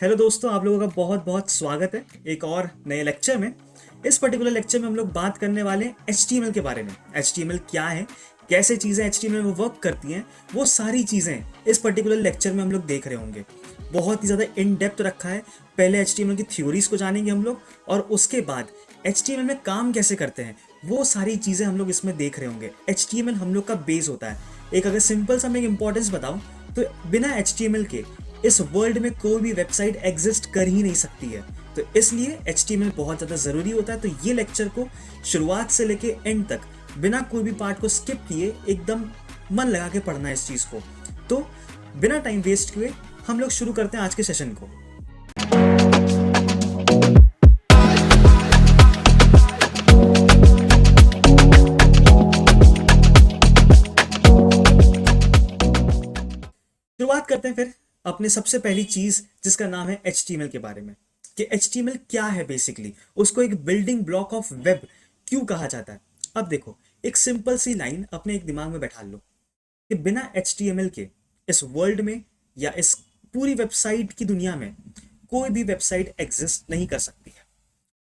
Hello दोस्तों, आप लोगों का बहुत बहुत स्वागत है एक और नए लेक्चर में। इस पर्टिकुलर लेक्चर में हम लोग बात करने वाले हैं HTML के बारे में। HTML क्या है, कैसे चीज़ें HTML में वर्क करती हैं, वो सारी चीज़ें इस पर्टिकुलर लेक्चर में हम लोग देख रहे होंगे। बहुत ही ज़्यादा इन डेप्थ रखा है। पहले HTML की थ्योरीज को जानेंगे हम लोग, और उसके बाद HTML में काम कैसे करते हैं वो सारी चीज़ें हम लोग इसमें देख रहे होंगे। HTML हम लोग का बेस होता है। एक अगर सिंपल सा मैं इंपॉर्टेंस बताऊं तो बिना HTML के इस वर्ल्ड में कोई भी वेबसाइट एग्जिस्ट कर ही नहीं सकती है। तो इसलिए HTML बहुत ज़्यादा ज़रूरी होता है। तो ये लेक्चर को शुरुआत से लेके एंड तक बिना कोई भी पार्ट को स्किप किए एकदम मन लगा के पढ़ना है इस चीज़ को। तो बिना टाइम वेस्ट किए हम लोग शुरू करते हैं आज के सेशन को। शुरुआत करते हैं फिर अपने सबसे पहली चीज जिसका नाम है HTML के बारे में, कि HTML क्या है। बेसिकली उसको एक बिल्डिंग ब्लॉक ऑफ वेब क्यों कहा जाता है। अब देखो, एक सिंपल सी लाइन अपने एक दिमाग में बैठा लो कि बिना HTML के इस वर्ल्ड में या इस पूरी वेबसाइट की दुनिया में कोई भी वेबसाइट एग्जिस्ट नहीं कर सकती है।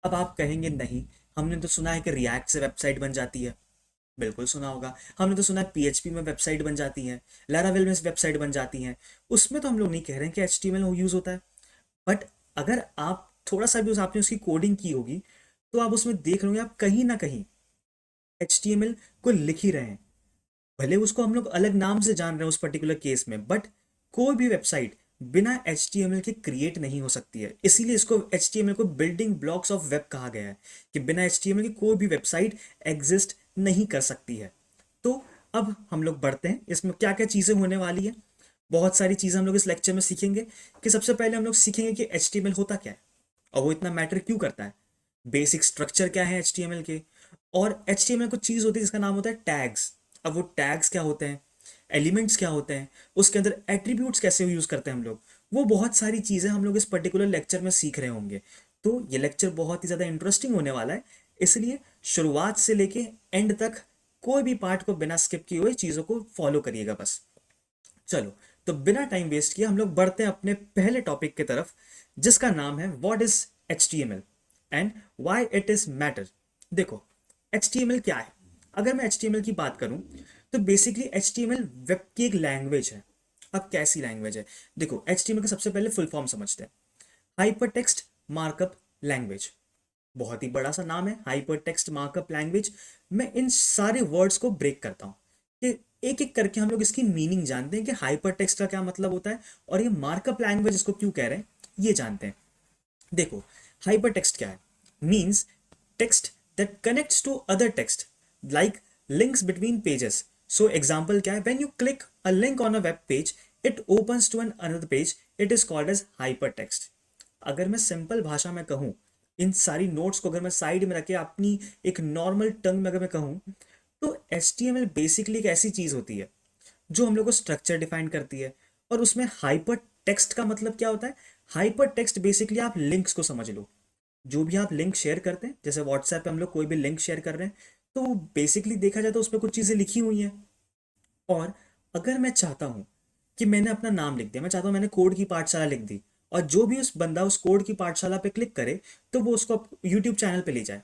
अब आप कहेंगे नहीं, हमने तो सुना है कि रिएक्ट से वेबसाइट बन जाती है। बिल्कुल सुना होगा। हमने तो सुना है PHP में वेबसाइट बन जाती है, लैरावेल में वेबसाइट बन जाती हैं। उसमें तो हम लोग नहीं कह रहे हैं कि HTML यूज होता है। बट अगर आप थोड़ा सा भी आपने उसकी कोडिंग की होगी तो आप उसमें देख रहे होंगे, आप कहीं ना कहीं HTML को लिख ही रहे हैं। भले उसको हम लोग अलग नाम से जान रहे हैं उस पर्टिकुलर केस में, बट कोई भी वेबसाइट बिना HTML के क्रिएट नहीं हो सकती है। इसीलिए इसको HTML को बिल्डिंग ब्लॉक्स ऑफ वेब कहा गया है, कि बिना HTML के कोई भी वेबसाइट एग्जिस्ट नहीं कर सकती है। तो अब हम लोग बढ़ते हैं, इसमें क्या क्या चीज़ें होने वाली है। बहुत सारी चीज़ें हम लोग इस लेक्चर में सीखेंगे। कि सबसे पहले हम लोग सीखेंगे कि HTML होता क्या है और वो इतना मैटर क्यों करता है। बेसिक स्ट्रक्चर क्या है HTML के। और HTML कुछ चीज़ होती है जिसका नाम होता है टैग्स। अब वो टैग्स क्या होते हैं, एलिमेंट्स क्या होते हैं, उसके अंदर एट्रीब्यूट्स कैसे यूज करते हैं हम लोग, वो बहुत सारी चीज़ें हम लोग इस पर्टिकुलर लेक्चर में सीख रहे होंगे। तो ये लेक्चर बहुत ही ज़्यादा इंटरेस्टिंग होने वाला है। इसलिए शुरुआत से लेके एंड तक कोई भी पार्ट को बिना स्किप किए हुए चीज़ों को फॉलो करिएगा बस। चलो, तो बिना टाइम वेस्ट किए हम लोग बढ़ते हैं अपने पहले टॉपिक की तरफ, जिसका नाम है what is HTML and why it is matter. देखो, HTML क्या है। अगर मैं HTML की बात करूं तो बेसिकली HTML वेब की एक लैंग्वेज है। अब कैसी लैंग्वेज है, देखो HTML का सबसे पहले फुल फॉर्म समझते हैं। Hyper text markup language. बहुत ही बड़ा सा नाम है, हाइपर टेक्स्ट मार्कअप लैंग्वेज। मैं इन सारे वर्ड्स को ब्रेक करता हूँ कि एक एक करके हम लोग इसकी मीनिंग जानते हैं कि हाइपर टेक्स्ट का क्या मतलब होता है और ये मार्कअप लैंग्वेज इसको क्यों कह रहे हैं ये जानते हैं। देखो, हाइपर टेक्स्ट क्या है, means text that connects to other text, like links between pages. So example क्या है, when you click a link on a web page it opens to an another page, it is called as hyper text. अगर मैं simple भाषा में कहूँ, इन सारी notes को अगर मैं साइड में रखे अपनी एक नॉर्मल टंग में अगर मैं कहूँ, तो HTML बेसिकली एक ऐसी चीज होती है जो हम लोग को स्ट्रक्चर डिफाइन करती है। और उसमें हाइपर टेक्स्ट का मतलब क्या होता है, हाइपर टेक्स्ट बेसिकली आप लिंक्स को समझ लो। जो भी आप लिंक शेयर करते हैं, जैसे व्हाट्सएप पे हम लोग कोई भी लिंक शेयर कर रहे हैं, तो वो बेसिकली देखा जाए तो उस पर कुछ चीज़ें लिखी हुई हैं। और अगर मैं चाहता हूँ कि मैंने अपना नाम लिख दिया, मैं चाहता हूँ मैंने कोड की पाठशाला लिख दी, और जो भी उस बंदा उस कोड की पाठशाला पे क्लिक करे तो वो उसको यूट्यूब चैनल पे ले जाए,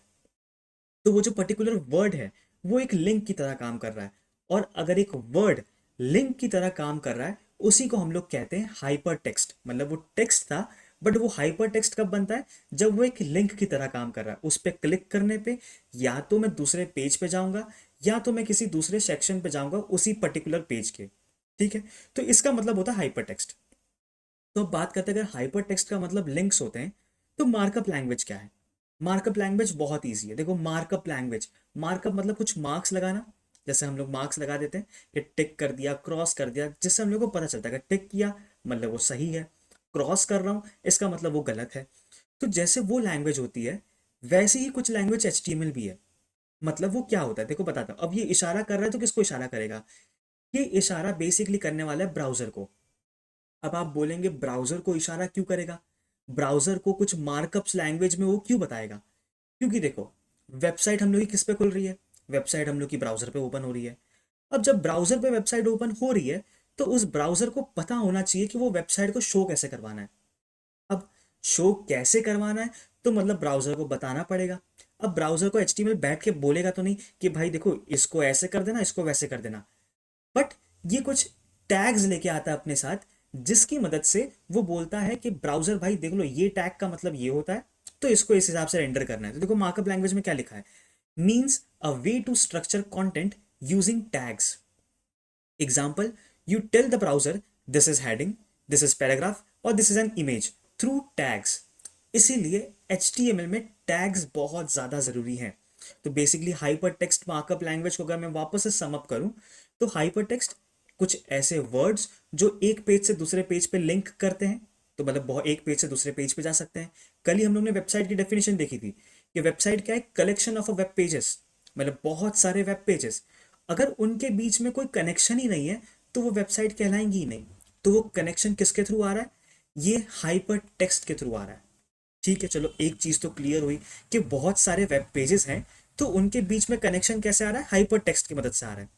तो वो जो पर्टिकुलर वर्ड है वो एक लिंक की तरह काम कर रहा है। और अगर एक वर्ड लिंक की तरह काम कर रहा है, उसी को हम लोग कहते हैं हाइपर टेक्स्ट। मतलब वो टेक्स्ट था, बट वो हाइपर टेक्स्ट कब बनता है, जब वो एक लिंक की तरह काम कर रहा है। उस पर क्लिक करने पे या तो मैं दूसरे पेज पे जाऊंगा, या तो मैं किसी दूसरे सेक्शन पे जाऊंगा उसी पर्टिकुलर पेज के। ठीक है, तो इसका मतलब होता है हाइपर टेक्स्ट। तो अब बात करते हैं, अगर हाइपर टेक्स्ट का मतलब लिंक्स होते हैं, तो मार्कअप लैंग्वेज क्या है। मार्कअप लैंग्वेज बहुत ईजी है। देखो, मार्कअप लैंग्वेज, मार्कअप मतलब कुछ मार्क्स लगाना। जैसे हम लोग मार्क्स लगा देते हैं कि टिक कर दिया, क्रॉस कर दिया, जिससे हम लोग को पता चलता है कि टिक किया मतलब वो सही है, क्रॉस कर रहा हूँ इसका मतलब वो गलत है। तो जैसे वो लैंग्वेज होती है, वैसे ही कुछ लैंग्वेज HTML भी है। मतलब वो क्या होता है, देखो बताता हूँ। अब ये इशारा कर रहा है तो किसको इशारा करेगा, ये इशारा बेसिकली करने वाला है ब्राउजर को। अब आप बोलेंगे ब्राउजर को इशारा क्यों करेगा, ब्राउजर को कुछ मार्कअप्स लैंग्वेज में वो क्यों बताएगा। क्योंकि देखो, वेबसाइट हम लोग की किस पे खुल रही है, वेबसाइट हम लोग की ब्राउजर पे ओपन हो रही है। अब जब ब्राउजर पे वेबसाइट ओपन हो रही है, तो उस ब्राउजर को पता होना चाहिए कि वो वेबसाइट को शो कैसे करवाना है। अब शो कैसे करवाना है, तो मतलब ब्राउजर को बताना पड़ेगा। अब ब्राउजर को एचटीएमएल बैठ के बोलेगा तो नहीं कि भाई देखो इसको ऐसे कर देना, इसको वैसे कर देना, बट ये कुछ टैग्स लेके आता है अपने साथ, जिसकी मदद से वो बोलता है कि ब्राउजर भाई देख लो ये टैग का मतलब ये होता है, तो इसको इस हिसाब से रेंडर करना है। तो देखो मार्कअप लैंग्वेज में क्या लिखा है, means a way to structure content using tags. Example, you tell the browser this is heading, this is paragraph और this is an image through tags. इसीलिए HTML में टैग्स बहुत ज़्यादा ज़रूरी हैं। तो basically hypertext markup language को अगर मैं वापस से सम अप करूं, तो हाइपर टेक्स्ट कुछ ऐसे वर्ड्स जो एक पेज से दूसरे पेज पे लिंक करते हैं, तो मतलब बहुत एक पेज से दूसरे पेज पे जा सकते हैं। कल ही हम लोग ने वेबसाइट की डेफिनेशन देखी थी कि वेबसाइट क्या है, collection of a web pages, मतलब बहुत सारे वेब पेजेस। अगर उनके बीच में कोई कनेक्शन ही नहीं है तो वो वेबसाइट कहलाएंगी ही नहीं। तो वो कनेक्शन किसके थ्रू आ रहा है, ये हाइपर टेक्स्ट के थ्रू आ रहा है। ठीक है, चलो एक चीज तो क्लियर हुई कि बहुत सारे वेब पेजेस हैं, तो उनके बीच में कनेक्शन कैसे आ रहा है, हाइपर टेक्स्ट की मदद से आ रहा है।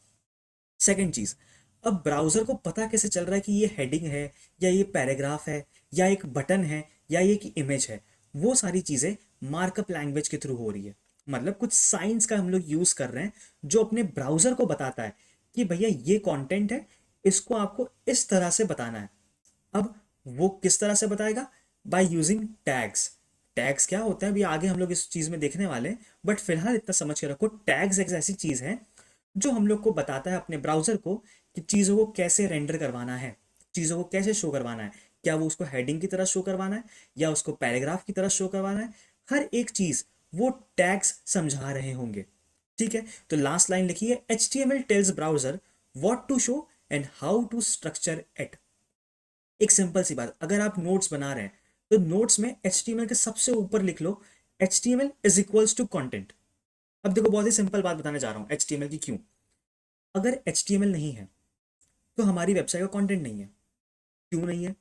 सेकंड चीज, अब ब्राउजर को पता कैसे चल रहा है कि ये हेडिंग है या ये पैराग्राफ है या एक बटन है या ये एक इमेज है, वो सारी चीजें मार्कअप लैंग्वेज के थ्रू हो रही है। मतलब कुछ साइंस का हम लोग यूज कर रहे हैं जो अपने ब्राउजर को बताता है कि भैया ये कंटेंट है, इसको आपको इस तरह से बताना है। अब वो किस तरह से बताएगा, बाय यूजिंग टैग्स। टैग्स क्या होता है अभी आगे हम लोग इस चीज में देखने वाले हैं, बट फिलहाल इतना समझ के रखो, टैग्स एक ऐसी चीज है जो हम लोग को बताता है अपने ब्राउजर को कि चीज़ों को कैसे रेंडर करवाना है, चीज़ों को कैसे शो करवाना है। क्या वो उसको हेडिंग की तरह शो करवाना है या उसको पैराग्राफ की तरह शो करवाना है, हर एक चीज़ वो टैग्स समझा रहे होंगे। ठीक है, तो लास्ट लाइन लिखी है, HTML tells browser what to show and how to structure it. एक सिंपल सी बात, अगर आप नोट्स बना रहे हैं तो नोट्स में HTML के सबसे ऊपर लिख लो HTML is equals to content. अब देखो बहुत ही सिंपल बात बताने जा रहा हूँ HTML की क्यों। अगर HTML नहीं है तो हमारी वेबसाइट का कंटेंट नहीं है। क्यों नहीं है,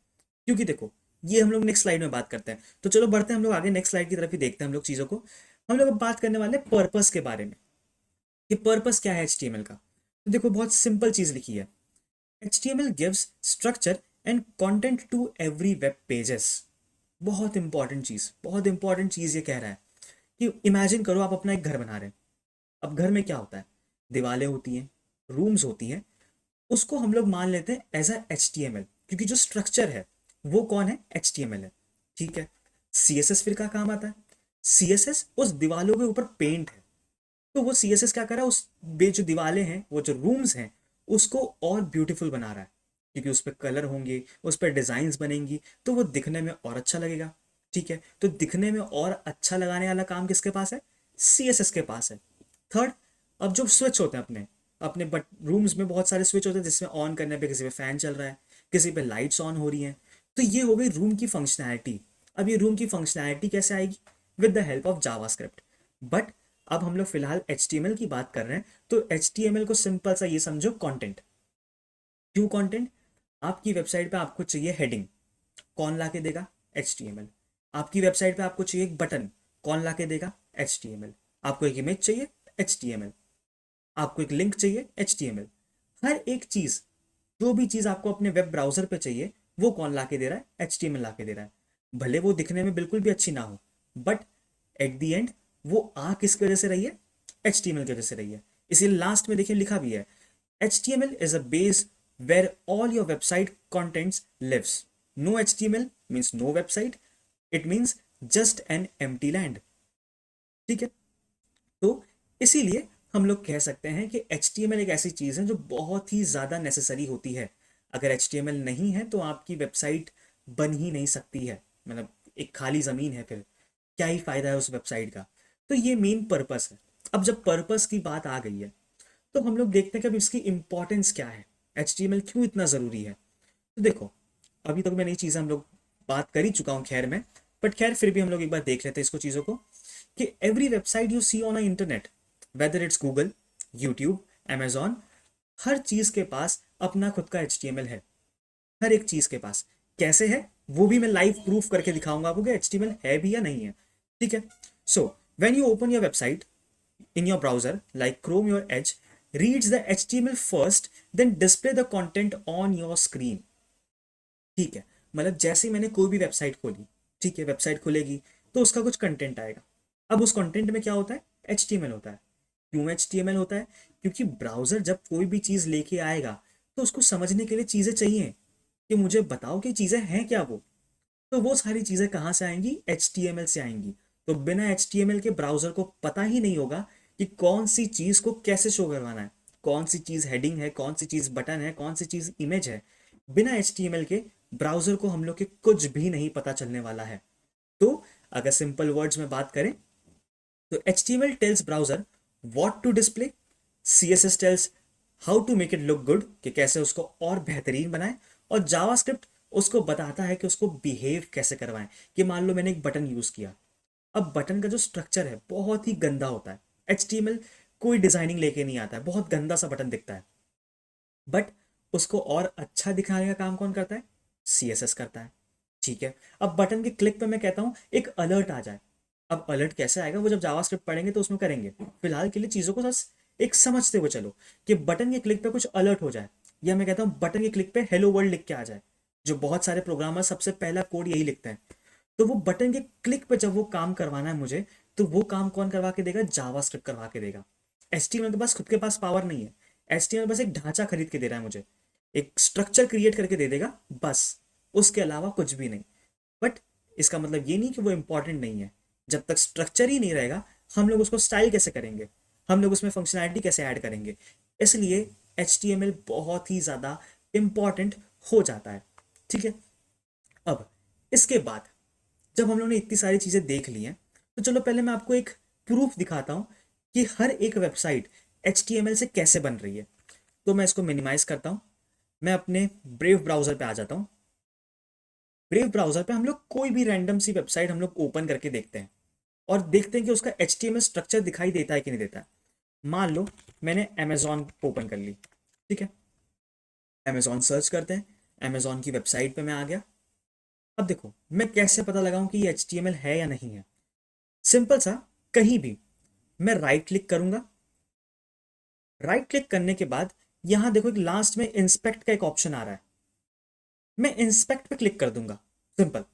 क्योंकि देखो ये हम लोग नेक्स्ट स्लाइड में बात करते हैं। तो चलो बढ़ते हैं हम लोग आगे, नेक्स्ट स्लाइड की तरफ ही देखते हैं हम लोग चीज़ों को। हम लोग अब बात करने वाले पर्पस के बारे में कि पर्पस क्या है HTML का। तो देखो बहुत सिंपल चीज़ लिखी है, HTML gives structure and content to every web pages. बहुत इंपॉर्टेंट चीज़, बहुत इंपॉर्टेंट चीज़ ये कह रहा है कि इमेजिन करो आप अपना एक घर बना रहे हैं। अब घर में क्या होता है, दीवारें होती हैं, रूम्स होती हैं, उसको हम लोग मान लेते हैं एज अ HTML, क्योंकि जो स्ट्रक्चर है वो कौन है, HTML है। ठीक है, CSS फिर का काम आता है, CSS उस दीवालों के ऊपर पेंट है। तो वो CSS क्या कर रहा है, उस बे जो दीवारें हैं, वो जो रूम्स हैं, उसको और ब्यूटीफुल बना रहा है, क्योंकि उस पर कलर होंगे, उस पर डिजाइन्स बनेंगी, तो वो दिखने में और अच्छा लगेगा। ठीक है, तो दिखने में और अच्छा लगाने वाला काम किसके पास है, CSS के पास है। थर्ड, अब जो स्विच होते हैं अपने अपने बट रूम्स में बहुत सारे स्विच होते हैं, जिसमें ऑन करने पे किसी पे फैन चल रहा है, किसी पे लाइट्स ऑन हो रही हैं। तो ये हो गई रूम की फंक्शनैलिटी। अब ये रूम की फंक्शनैलिटी कैसे आएगी, with the help of JavaScript. But अब हम लोग फिलहाल HTML की बात कर रहे हैं, तो HTML को सिंपल सा ये समझो कंटेंट। क्यों कंटेंट, आपकी वेबसाइट पे आपको चाहिए हेडिंग, कौन ला के देगा, HTML। आपकी वेबसाइट पे आपको चाहिए एक बटन, कौन ला के देगा, HTML। आपको एक इमेज चाहिए, HTML। आपको एक लिंक चाहिए, HTML। हर एक चीज, जो भी चीज आपको अपने वेब ब्राउजर पे चाहिए, वो कौन ला के दे रहा है, HTML ला के दे रहा है। भले वो दिखने में बिल्कुल भी अच्छी ना हो, बट एट द एंड वो आ किसकी वजह से रही है, HTML की वजह से रही है। इसीलिए लास्ट में देखिए लिखा भी है, HTML is a base where all your website contents lives. No HTML means no website. It means just an empty land. ठीक है, तो इसीलिए हम लोग कह सकते हैं कि HTML एक ऐसी चीज़ है जो बहुत ही ज़्यादा नेसेसरी होती है। अगर HTML नहीं है तो आपकी वेबसाइट बन ही नहीं सकती है, मतलब एक खाली ज़मीन है, फिर क्या ही फ़ायदा है उस वेबसाइट का। तो ये मेन पर्पस है। अब जब पर्पस की बात आ गई है, तो हम लोग देखते हैं कि अब इसकी इंपॉर्टेंस क्या है, HTML क्यों इतना ज़रूरी है। तो देखो, अभी तक मैंने ये चीज़ें हम लोग बात कर ही चुका हूँ खैर मैं, बट खैर फिर भी हम लोग एक बार देख लेते हैं इसको चीज़ों को, कि every website you see on a internet, whether it's Google, YouTube, Amazon, हर चीज़ के पास अपना खुद का HTML है। हर एक चीज़ के पास कैसे है, वो भी मैं लाइव प्रूफ करके दिखाऊंगा आपको कि HTML है भी या नहीं है। ठीक है, so when you open your website in your browser like Chrome or Edge, reads the HTML first, then display the content on your screen। ठीक है, मतलब जैसे ही मैंने कोई भी वेबसाइट खोली, ठीक है, वेबसाइट खुलेगी तो उसका कुछ कंटेंट आएगा। अब उस कंटेंट में क्या होता है, HTML होता है। क्यों HTML होता है? क्योंकि ब्राउजर जब कोई भी चीज़ लेके आएगा तो उसको समझने के लिए चीज़ें चाहिए, कि मुझे बताओ कि चीज़ें हैं क्या वो। तो वो सारी चीज़ें कहाँ से आएंगी, HTML से आएंगी। तो बिना HTML के ब्राउज़र को पता ही नहीं होगा कि कौन सी चीज़ को कैसे शो करवाना है, कौन सी चीज़ हेडिंग है, कौन सी चीज़ बटन है, कौन सी चीज़ इमेज है। बिना HTML के ब्राउज़र को हम लोग के कुछ भी नहीं पता चलने वाला है। तो अगर सिंपल वर्ड्स में बात करें तो HTML tells browser what to display, CSS tells how to make it look good, कि कैसे उसको और बेहतरीन बनाएं, और जावास्क्रिप्ट उसको बताता है कि उसको बिहेव कैसे करवाएं। कि मान लो मैंने एक बटन यूज किया, अब बटन का जो स्ट्रक्चर है बहुत ही गंदा होता है। HTML कोई डिजाइनिंग लेके नहीं आता है, बहुत गंदा सा बटन दिखता है, बट उसको और अच्छा दिखाने का काम कौन करता है, CSS करता है। ठीक है, अब बटन के क्लिक पे मैं कहता हूँ एक अलर्ट आ जाए। अब अलर्ट कैसे आएगा, वो जब जावास्क्रिप्ट पढ़ेंगे तो उसमें करेंगे। फिलहाल के लिए चीज़ों को बस एक समझते हुए चलो, कि बटन के क्लिक पे कुछ अलर्ट हो जाए, या मैं कहता हूँ बटन के क्लिक पे हेलो वर्ल्ड लिख के आ जाए। जो बहुत सारे प्रोग्रामर सबसे पहला कोड यही लिखते हैं। तो वो बटन के क्लिक पे जब वो काम करवाना है मुझे, तो वो काम कौन करवा के देगा, जावास्क्रिप्ट करवा के देगा। HTML के पास खुद के पास पावर नहीं है। HTML बस एक ढांचा खरीद के दे रहा है मुझे, एक स्ट्रक्चर क्रिएट करके दे देगा बस, उसके अलावा कुछ भी नहीं। बट इसका मतलब ये नहीं कि वो इंपॉर्टेंट नहीं है। जब तक स्ट्रक्चर ही नहीं रहेगा, हम लोग उसको स्टाइल कैसे करेंगे, हम लोग उसमें फंक्शनैलिटी कैसे ऐड करेंगे। इसलिए HTML बहुत ही ज़्यादा इंपॉर्टेंट हो जाता है। ठीक है, अब इसके बाद जब हम लोग ने इतनी सारी चीज़ें देख ली हैं, तो चलो पहले मैं आपको एक प्रूफ दिखाता हूँ कि हर एक वेबसाइट HTML से कैसे बन रही है। तो मैं इसको मिनिमाइज करता हूँ, मैं अपने ब्रेव ब्राउज़र पे आ जाता हूँ। ब्रेव ब्राउज़र पे हम लोग कोई भी रैंडम सी वेबसाइट हम लोग ओपन करके देखते हैं, और देखते हैं कि उसका HTML स्ट्रक्चर दिखाई देता है कि नहीं देता है। मान लो मैंने अमेजोन ओपन कर ली, ठीक है, अमेजोन सर्च करते हैं, अमेजोन की वेबसाइट पे मैं आ गया। अब देखो मैं कैसे पता लगाऊं कि ये HTML है या नहीं है। सिंपल सा, कहीं भी मैं राइट क्लिक करूंगा। राइट क्लिक करने के बाद यहां देखो एक लास्ट में इंस्पेक्ट का एक ऑप्शन आ रहा है, मैं इंस्पेक्ट पे क्लिक कर दूंगा। सिंपल।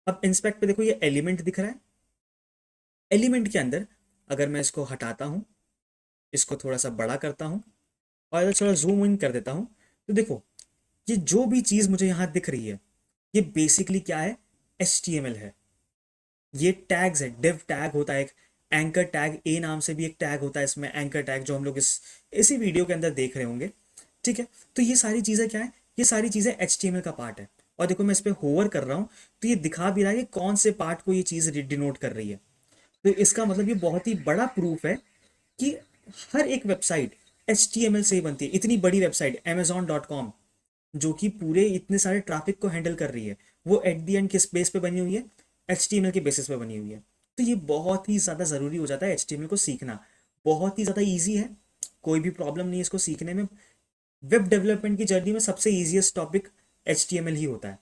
अब इंस्पेक्ट पे देखो ये एलिमेंट दिख रहा है। एलिमेंट के अंदर अगर मैं इसको हटाता हूं, इसको थोड़ा सा बड़ा करता हूं, और अगर थोड़ा जूम इन कर देता हूं, तो देखो ये जो भी चीज मुझे यहां दिख रही है, ये बेसिकली क्या है, HTML है। ये टैग्स है, डिव टैग होता है एक, एंकर टैग ए नाम से भी एक टैग होता है इसमें, एंकर टैग जो हम लोग इसी वीडियो के अंदर देख रहे होंगे। ठीक है, तो ये सारी चीज़ें क्या है, ये सारी चीज़ें HTML का पार्ट है। और देखो मैं इस पर होवर कर रहा हूँ, तो ये दिखा भी रहा है कि कौन से पार्ट को ये चीज़ डिनोट कर रही है। तो इसका मतलब ये बहुत ही बड़ा प्रूफ है कि हर एक वेबसाइट HTML से ही बनती है। इतनी बड़ी वेबसाइट Amazon.com, जो कि पूरे इतने सारे ट्रैफिक को हैंडल कर रही है, वो एट दी एंड किस बेस पे बनी हुई है, HTML के बेसिस पे बनी हुई है। तो ये बहुत ही ज़्यादा ज़रूरी हो जाता है HTML को सीखना। बहुत ही ज़्यादा ईजी है, कोई भी प्रॉब्लम नहीं है इसको सीखने में। वेब डेवलपमेंट की जर्नी में सबसे ईजिएस्ट टॉपिक HTML ही होता है,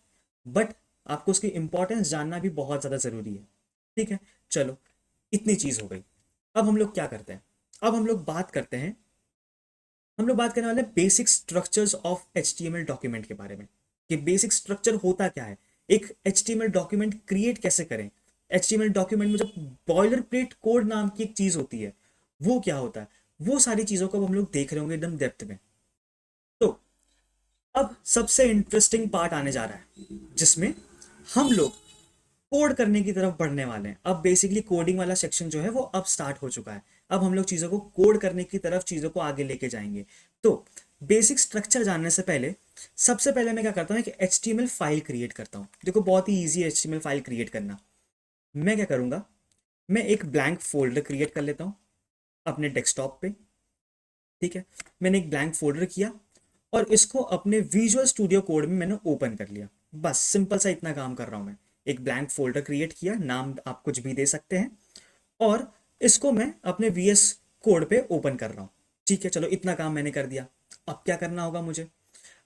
बट आपको उसकी इंपॉर्टेंस जानना भी बहुत ज़्यादा ज़रूरी है। ठीक है, चलो इतनी चीज़ हो गई। अब हम लोग क्या करते हैं, अब हम लोग बात करने वाले हैं basic structures of HTML document के बारे में, कि बेसिक स्ट्रक्चर होता क्या है, एक HTML डॉक्यूमेंट क्रिएट कैसे करें। HTML डॉक्यूमेंट में जब बॉयलर प्लेट कोड नाम की एक चीज होती है, वो क्या होता है, वो सारी चीजों को अब हम लोग देख रहे होंगे एकदम डेप्थ में। तो अब सबसे इंटरेस्टिंग पार्ट आने जा रहा है, जिसमें हम लोग कोड करने की तरफ बढ़ने वाले हैं। अब बेसिकली कोडिंग वाला सेक्शन जो है वो अब स्टार्ट हो चुका है। अब हम लोग चीज़ों को कोड करने की तरफ चीज़ों को आगे लेके जाएंगे। तो बेसिक स्ट्रक्चर जानने से पहले सबसे पहले मैं क्या करता हूँ, कि HTML फाइल क्रिएट करता हूँ। देखो बहुत ही ईजी है HTML फाइल क्रिएट करना। मैं क्या करूँगा, मैं एक ब्लैंक फोल्डर क्रिएट कर लेता हूँ अपने डेस्कटॉप पे। ठीक है, मैंने एक ब्लैंक फोल्डर किया, और इसको अपने विजुअल स्टूडियो कोड में मैंने ओपन कर लिया। बस सिंपल सा इतना काम कर रहा हूँ मैं। एक ब्लैंक फोल्डर क्रिएट किया, नाम आप कुछ भी दे सकते हैं, और इसको मैं अपने VS कोड पे ओपन कर रहा हूँ। ठीक है, चलो इतना काम मैंने कर दिया। अब क्या करना होगा मुझे,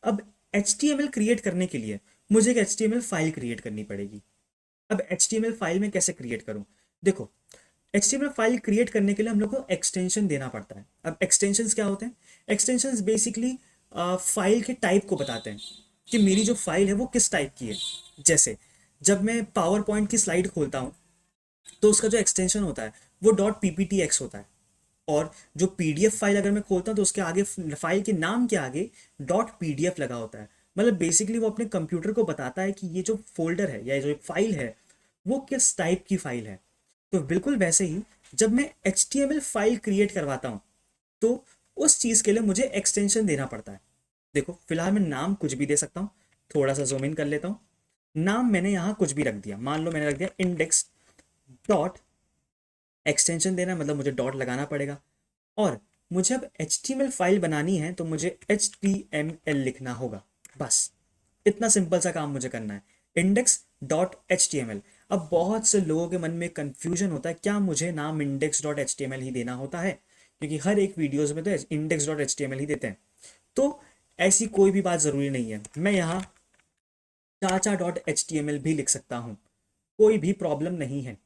अब HTML क्रिएट करने के लिए मुझे एक HTML फाइल क्रिएट करनी पड़ेगी। अब HTML फाइल में कैसे क्रिएट करूँ, देखो HTML फाइल क्रिएट करने के लिए हम लोग को एक्सटेंशन देना पड़ता है। अब एक्सटेंशंस क्या होते हैं, एक्सटेंशंस बेसिकली फाइल के टाइप को बताते हैं, कि मेरी जो फाइल है वो किस टाइप की है। जैसे जब मैं पावर पॉइंट की स्लाइड खोलता हूँ तो उसका जो एक्सटेंशन होता है वो डॉट पीपीटीएक्स होता है। और जो पीडीएफ फाइल अगर मैं खोलता हूँ तो उसके आगे, फाइल के नाम के आगे डॉट पीडीएफ लगा होता है। मतलब बेसिकली वो अपने कंप्यूटर को बताता है कि ये जो फोल्डर है या जो फाइल है वो किस टाइप की फाइल है। तो बिल्कुल वैसे ही जब मैं एच फाइल क्रिएट करवाता हूँ तो उस चीज़ के लिए मुझे एक्सटेंशन देना पड़ता है। देखो फिलहाल मैं नाम कुछ भी दे सकता हूँ। थोड़ा सा जूम इन कर लेता हूँ। नाम मैंने यहाँ कुछ भी रख दिया, मान लो मैंने रख दिया इंडेक्स डॉट, एक्सटेंशन देना है मतलब मुझे डॉट लगाना पड़ेगा। और मुझे अब HTML फाइल बनानी है तो मुझे HTML लिखना होगा। बस इतना सिंपल सा काम मुझे करना है, इंडेक्स डॉट HTML। अब बहुत से लोगों के मन में कंफ्यूजन होता है, क्या मुझे नाम इंडेक्स डॉट HTML ही देना होता है, क्योंकि हर एक वीडियोस में तो इंडेक्स डॉट HTML ही देते हैं। तो ऐसी कोई भी बात ज़रूरी नहीं है, मैं यहाँ चाचा डॉट HTML भी लिख सकता हूँ, कोई भी प्रॉब्लम नहीं है।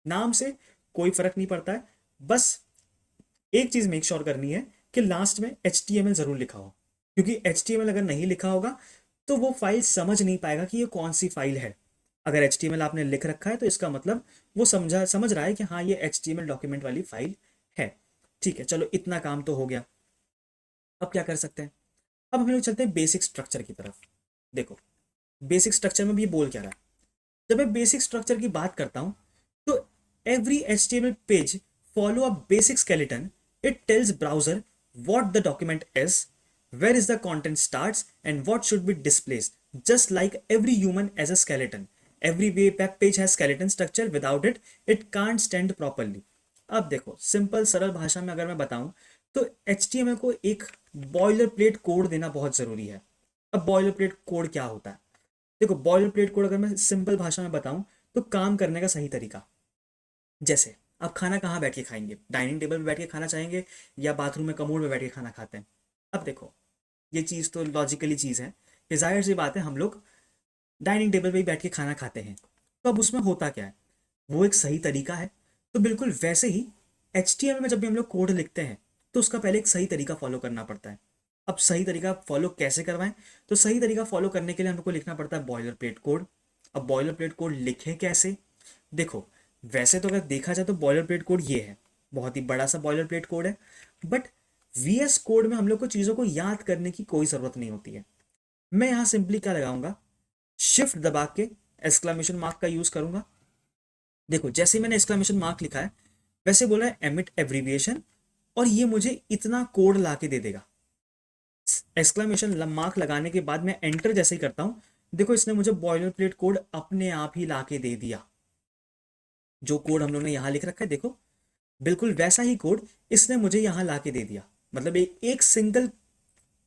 नाम से कोई फर्क नहीं पड़ता है। बस एक चीज मेक श्योर करनी है कि लास्ट में HTML जरूर लिखा हो, क्योंकि HTML अगर नहीं लिखा होगा तो वो फाइल समझ नहीं पाएगा कि ये कौन सी फाइल है। अगर HTML आपने लिख रखा है तो इसका मतलब वो समझ रहा है कि हाँ ये HTML डॉक्यूमेंट वाली फाइल है। ठीक है, चलो इतना काम तो हो गया। अब क्या कर सकते हैं, अब हम लोग चलते हैं बेसिक स्ट्रक्चर की तरफ। देखो बेसिक स्ट्रक्चर में भी ये बोल क्या रहा है। जब मैं बेसिक स्ट्रक्चर की बात करता हूं तो every HTML page follow a basic skeleton. It tells browser what the document is, where is the content starts, and what should be displayed. Just like every human as a skeleton. Every web page has skeleton structure. Without it, it can't stand properly. अब देखो simple सरल भाषा में अगर मैं बताऊं तो HTML को एक बॉयलर प्लेट कोड देना बहुत जरूरी है। अब बॉयलर प्लेट कोड क्या होता है, देखो बॉयलर प्लेट कोड अगर मैं सिंपल भाषा में बताऊं तो काम करने का सही तरीका, जैसे आप खाना कहाँ बैठ के खाएंगे, डाइनिंग टेबल पे बैठ के खाना चाहेंगे या बाथरूम में कमोड में बैठ के खाना खाते हैं। अब देखो ये चीज़ तो लॉजिकली चीज़ है कि जाहिर सी बात है हम लोग डाइनिंग टेबल पे ही बैठ के खाना खाते हैं। तो अब उसमें होता क्या है, वो एक सही तरीका है। तो बिल्कुल वैसे ही HTML में जब भी हम लोग कोड लिखते हैं तो उसका पहले एक सही तरीका फॉलो करना पड़ता है। अब सही तरीका फॉलो कैसे करवाएं, तो सही तरीका फॉलो करने के लिए हम लोग को लिखना पड़ता है बॉयलर प्लेट कोड। अब बॉयलर प्लेट कोड लिखें कैसे, देखो वैसे तो अगर देखा जाए तो बॉयलर प्लेट कोड ये है, बहुत ही बड़ा सा बॉयलर प्लेट कोड है। बट VS कोड में हम लोग को चीज़ों को याद करने की कोई ज़रूरत नहीं होती है। मैं यहाँ सिंपली क्या लगाऊंगा, शिफ्ट दबा के एक्सक्लेमेशन मार्क का यूज़ करूंगा। देखो जैसे मैंने एक्सक्लेमेशन मार्क लिखा है वैसे बोला है एमिट एब्रीविएशन, और ये मुझे इतना कोड ला के दे देगा। एक्सक्लेमेशन मार्क लगाने के बाद मैं एंटर जैसे ही करता हूँ, देखो इसने मुझे बॉयलर प्लेट कोड अपने आप ही ला के दे दिया। जो कोड हम लोग ने यहाँ लिख रखा है देखो बिल्कुल वैसा ही कोड इसने मुझे यहाँ ला के दे दिया। मतलब एक सिंगल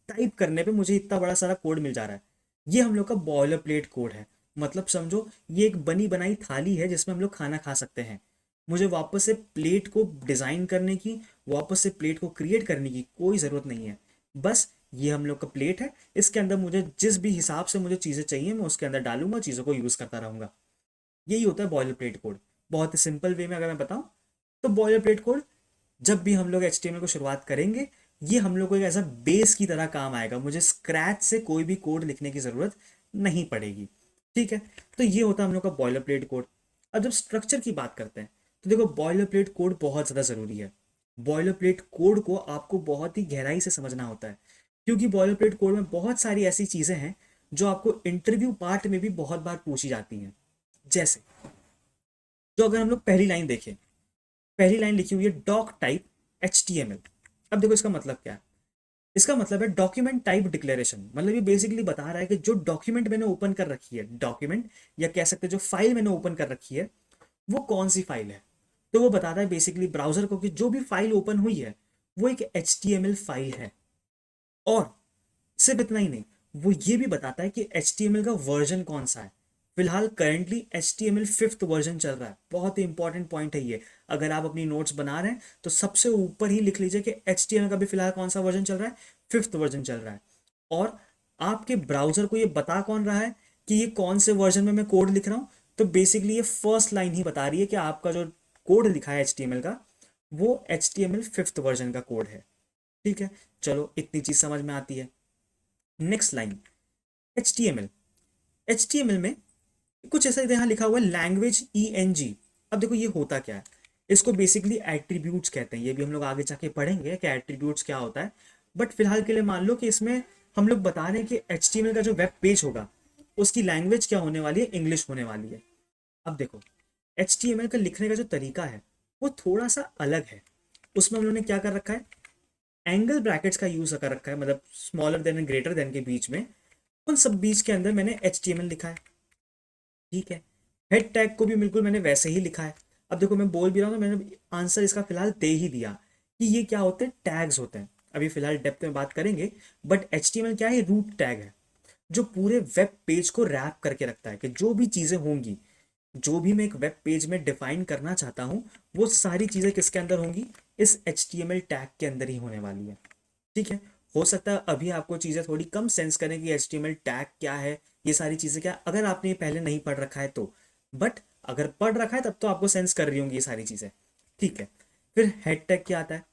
टाइप करने पे मुझे इतना बड़ा सारा कोड मिल जा रहा है। ये हम लोग का बॉयलर प्लेट कोड है। मतलब समझो ये एक बनी बनाई थाली है जिसमें हम लोग खाना खा सकते हैं। मुझे वापस से प्लेट को डिज़ाइन करने की, वापस से प्लेट को क्रिएट करने की कोई ज़रूरत नहीं है। बस ये हम लोग का प्लेट है, इसके अंदर मुझे जिस भी हिसाब से मुझे चीज़ें चाहिए मैं उसके अंदर डालूंगा, चीज़ों को यूज़ करता रहूंगा। यही होता है बॉयलर प्लेट कोड। बहुत ही सिंपल वे में अगर मैं बताऊं तो बॉयलर प्लेट कोड जब भी हम लोग HTML को शुरुआत करेंगे ये हम लोग को एक ऐसा बेस की तरह काम आएगा, मुझे स्क्रैच से कोई भी कोड लिखने की ज़रूरत नहीं पड़ेगी। ठीक है, तो ये होता है हम लोग का बॉयलर प्लेट कोड। अब जब स्ट्रक्चर की बात करते हैं तो देखो बॉयलर प्लेट कोड बहुत ज़्यादा ज़रूरी है। बॉयलर प्लेट कोड को आपको बहुत ही गहराई से समझना होता है, क्योंकि बॉयलर प्लेट कोड में बहुत सारी ऐसी चीज़ें हैं जो आपको इंटरव्यू पार्ट में भी बहुत बार पूछी जाती हैं। जैसे जो अगर हम लोग पहली लाइन देखें, पहली लाइन लिखी हुई है डॉक टाइप HTML। अब देखो इसका मतलब क्या है, इसका मतलब है डॉक्यूमेंट टाइप डिक्लेरेशन। मतलब ये बेसिकली बता रहा है कि जो डॉक्यूमेंट मैंने ओपन कर रखी है, डॉक्यूमेंट या कह सकते हैं जो फाइल मैंने ओपन कर रखी है वो कौन सी फाइल है। तो वो बताता है बेसिकली ब्राउजर को कि जो भी फाइल ओपन हुई है वो एक HTML फाइल है। और सिर्फ इतना ही नहीं, वो ये भी बताता है कि HTML का वर्जन कौन सा है। फिलहाल करंटली HTML 5th वर्जन चल रहा है। बहुत ही इंपॉर्टेंट पॉइंट है ये, अगर आप अपनी नोट्स बना रहे हैं तो सबसे ऊपर ही लिख लीजिए कि HTML का भी फिलहाल कौन सा वर्जन चल रहा है, 5th वर्जन चल रहा है। और आपके ब्राउजर को ये बता कौन रहा है कि ये कौन से वर्जन में मैं कोड लिख रहा हूँ, तो बेसिकली ये फर्स्ट लाइन ही बता रही है कि आपका जो कोड लिखा है HTML का वो HTML 5th वर्जन का कोड है। ठीक है, चलो इतनी चीज समझ में आती है। Next line HTML। HTML में कुछ ऐसा यहाँ लिखा हुआ है लैंग्वेज ENG। अब देखो ये होता क्या है, इसको बेसिकली एट्रीब्यूट्स कहते हैं, ये भी हम लोग आगे जाके पढ़ेंगे कि एट्रीब्यूट्स क्या होता है। बट फिलहाल के लिए मान लो कि इसमें हम लोग बता रहे हैं कि HTML का जो वेब पेज होगा उसकी लैंग्वेज क्या होने वाली है, इंग्लिश होने वाली है। अब देखो HTML का लिखने का जो तरीका है वो थोड़ा सा अलग है। उसमें हम लोगों ने क्या कर रखा है, एंगल ब्रैकेट्स का यूज कर रखा है, मतलब smaller than and greater than के बीच में, उन सब बीच के अंदर मैंने HTML लिखा है। ठीक है, हेड टैग को भी बिल्कुल मैंने वैसे ही लिखा है। अब देखो मैं बोल भी रहा हूँ तो मैंने आंसर इसका फिलहाल दे ही दिया कि ये क्या होते हैं, टैग्स होते हैं। अभी फिलहाल डेप्थ में बात करेंगे, बट HTML क्या है, रूट टैग है जो पूरे वेब पेज को रैप करके रखता है कि जो भी चीज़ें होंगी, जो भी मैं एक वेब पेज में डिफाइन करना चाहता हूँ, वो सारी चीज़ें किसके अंदर होंगी, इस HTML टैग के अंदर ही होने वाली है। ठीक है, हो सकता है अभी आपको चीज़ें थोड़ी कम सेंस करें कि HTML टैग क्या है, ये सारी चीज़ें क्या, अगर आपने ये पहले नहीं पढ़ रखा है तो। बट अगर पढ़ रखा है तब तो आपको सेंस कर रही होंगी ये सारी चीज़ें। ठीक है, फिर हेड टैग क्या आता है।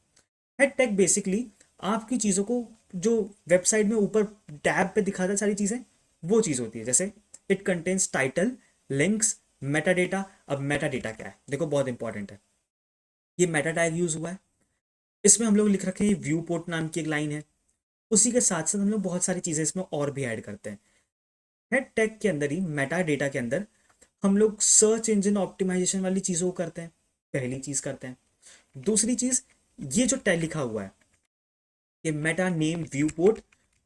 हेड टैग बेसिकली आपकी चीज़ों को, जो वेबसाइट में ऊपर टैब पे दिखाता है सारी चीज़ें, वो चीज़ होती है। जैसे it contains title, links, Meta data. अब मेटा डेटा क्या है, देखो बहुत इंपॉर्टेंट है। ये मेटा टैग यूज हुआ है, इसमें हम लोग लिख रखे हैं व्यू पोर्ट नाम की एक लाइन है। उसी के साथ साथ हम लोग बहुत सारी चीज़ें इसमें और भी ऐड करते हैं। हेड टैग के अंदर ही, मेटा डेटा के अंदर, हम लोग सर्च इंजन ऑप्टिमाइजेशन वाली चीज़ों को करते हैं, पहली चीज़ करते हैं। दूसरी चीज़, ये जो टैग लिखा हुआ है कि meta name viewport,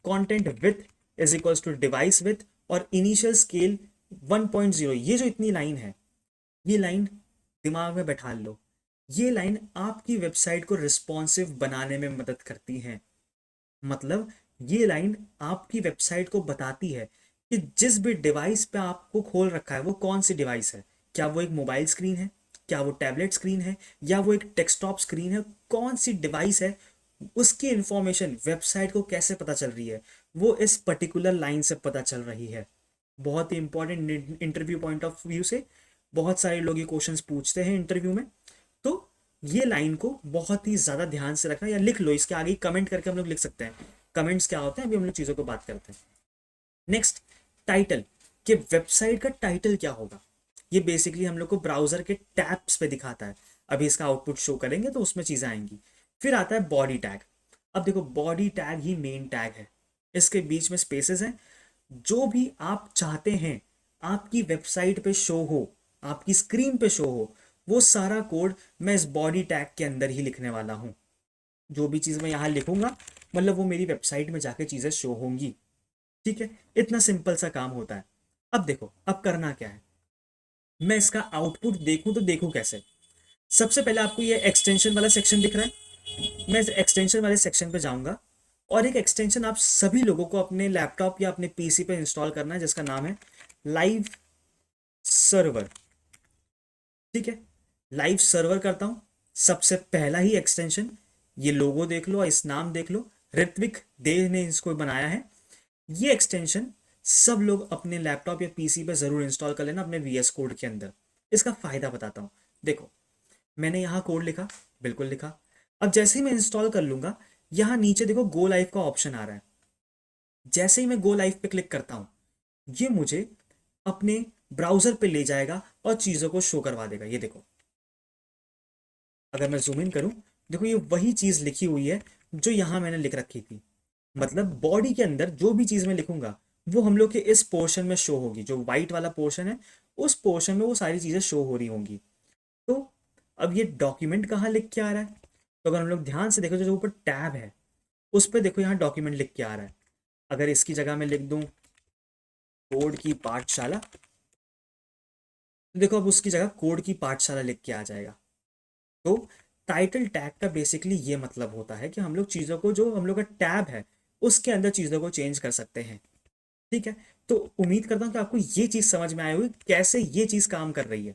content with is equals to device with, और इनिशियल स्केल 1.0, ये जो इतनी लाइन है, ये लाइन दिमाग में बैठा लो। ये लाइन आपकी वेबसाइट को रिस्पॉन्सिव बनाने में मदद करती है। मतलब ये लाइन आपकी वेबसाइट को बताती है कि जिस भी डिवाइस पे आपको खोल रखा है वो कौन सी डिवाइस है, क्या वो एक मोबाइल स्क्रीन है, क्या वो टैबलेट स्क्रीन है, या वो एक डेस्कटॉप स्क्रीन है, कौन सी डिवाइस है, उसकी इंफॉर्मेशन वेबसाइट को कैसे पता चल रही है, वो इस पर्टिकुलर लाइन से पता चल रही है। बहुत ही important interview point of view से बहुत सारे लोग ये क्वेश्चंस पूछते हैं इंटरव्यू में। तो ये लाइन को बहुत ही ज्यादा ध्यान से रखना, या लिख लो, इसके आगे कमेंट करके हम लोग लिख सकते हैं। कमेंट्स क्या होते हैं अभी हम लोग चीजों को बात करते हैं। नेक्स्ट, टाइटल, कि वेबसाइट का टाइटल क्या होगा। ये बेसिकली हम लोग को ब्राउजर के टैब्स पे दिखाता है। अभी इसका आउटपुट शो करेंगे तो उसमें चीजें आएंगी। फिर आता है बॉडी टैग। अब देखो बॉडी टैग ही मेन टैग है, इसके बीच में स्पेसेस हैं। जो भी आप चाहते हैं आपकी वेबसाइट पे शो हो, आपकी स्क्रीन पे शो हो, वो सारा कोड मैं इस बॉडी टैग के अंदर ही लिखने वाला हूं। जो भी चीज़ मैं यहाँ लिखूंगा, मतलब वो मेरी वेबसाइट में जाके चीज़ें शो होंगी। ठीक है, इतना सिंपल सा काम होता है। अब देखो अब करना क्या है, मैं इसका आउटपुट देखूं तो देखूं कैसे। सबसे पहले आपको ये एक्सटेंशन वाला सेक्शन दिख रहा है, मैं इस एक्सटेंशन वाले सेक्शन पे जाऊंगा, और एक एक्सटेंशन आप सभी लोगों को अपने लैपटॉप या अपने पीसी पे इंस्टॉल करना है जिसका नाम है लाइव सर्वर। ठीक है, लाइव सर्वर करता हूं। सबसे पहला ही एक्सटेंशन, ये लोगो देख लो, इस नाम देख लो, ऋत्विक देव ने इसको बनाया है। ये एक्सटेंशन सब लोग अपने लैपटॉप या पीसी पे जरूर इंस्टॉल कर लेना अपने VS कोड के अंदर। इसका फायदा बताता हूं। देखो मैंने यहाँ कोड लिखा, बिल्कुल लिखा। अब जैसे ही मैं इंस्टॉल कर लूंगा, यहाँ नीचे देखो गो लाइव का ऑप्शन आ रहा है। जैसे ही मैं गो लाइव पे क्लिक करता हूं, ये मुझे अपने ब्राउजर पे ले जाएगा और चीजों को शो करवा देगा। ये देखो, अगर मैं जूम इन करूं, देखो ये वही चीज लिखी हुई है जो यहां मैंने लिख रखी थी। मतलब बॉडी के अंदर जो भी चीज मैं लिखूंगा वो हम लोग के इस पोर्शन में शो होगी, जो व्हाइट वाला पोर्शन है उस पोर्शन में वो सारी चीजें शो हो रही होंगी। तो अब ये डॉक्यूमेंट कहाँ लिख के आ रहा है, तो अगर हम लोग ध्यान से देखो तो जो ऊपर टैब है उस पर देखो यहाँ डॉक्यूमेंट लिख के आ रहा है। अगर इसकी जगह मैं लिख दूं कोड की पाठशाला, तो देखो अब उसकी जगह कोड की पाठशाला लिख के आ जाएगा। तो टाइटल टैग का बेसिकली ये मतलब होता है कि हम लोग चीज़ों को, जो हम लोग का टैब है उसके अंदर चीज़ों को चेंज कर सकते हैं। ठीक है, तो उम्मीद करता हूँ कि आपको ये चीज़ समझ में आई होगी कैसे ये चीज़ काम कर रही है।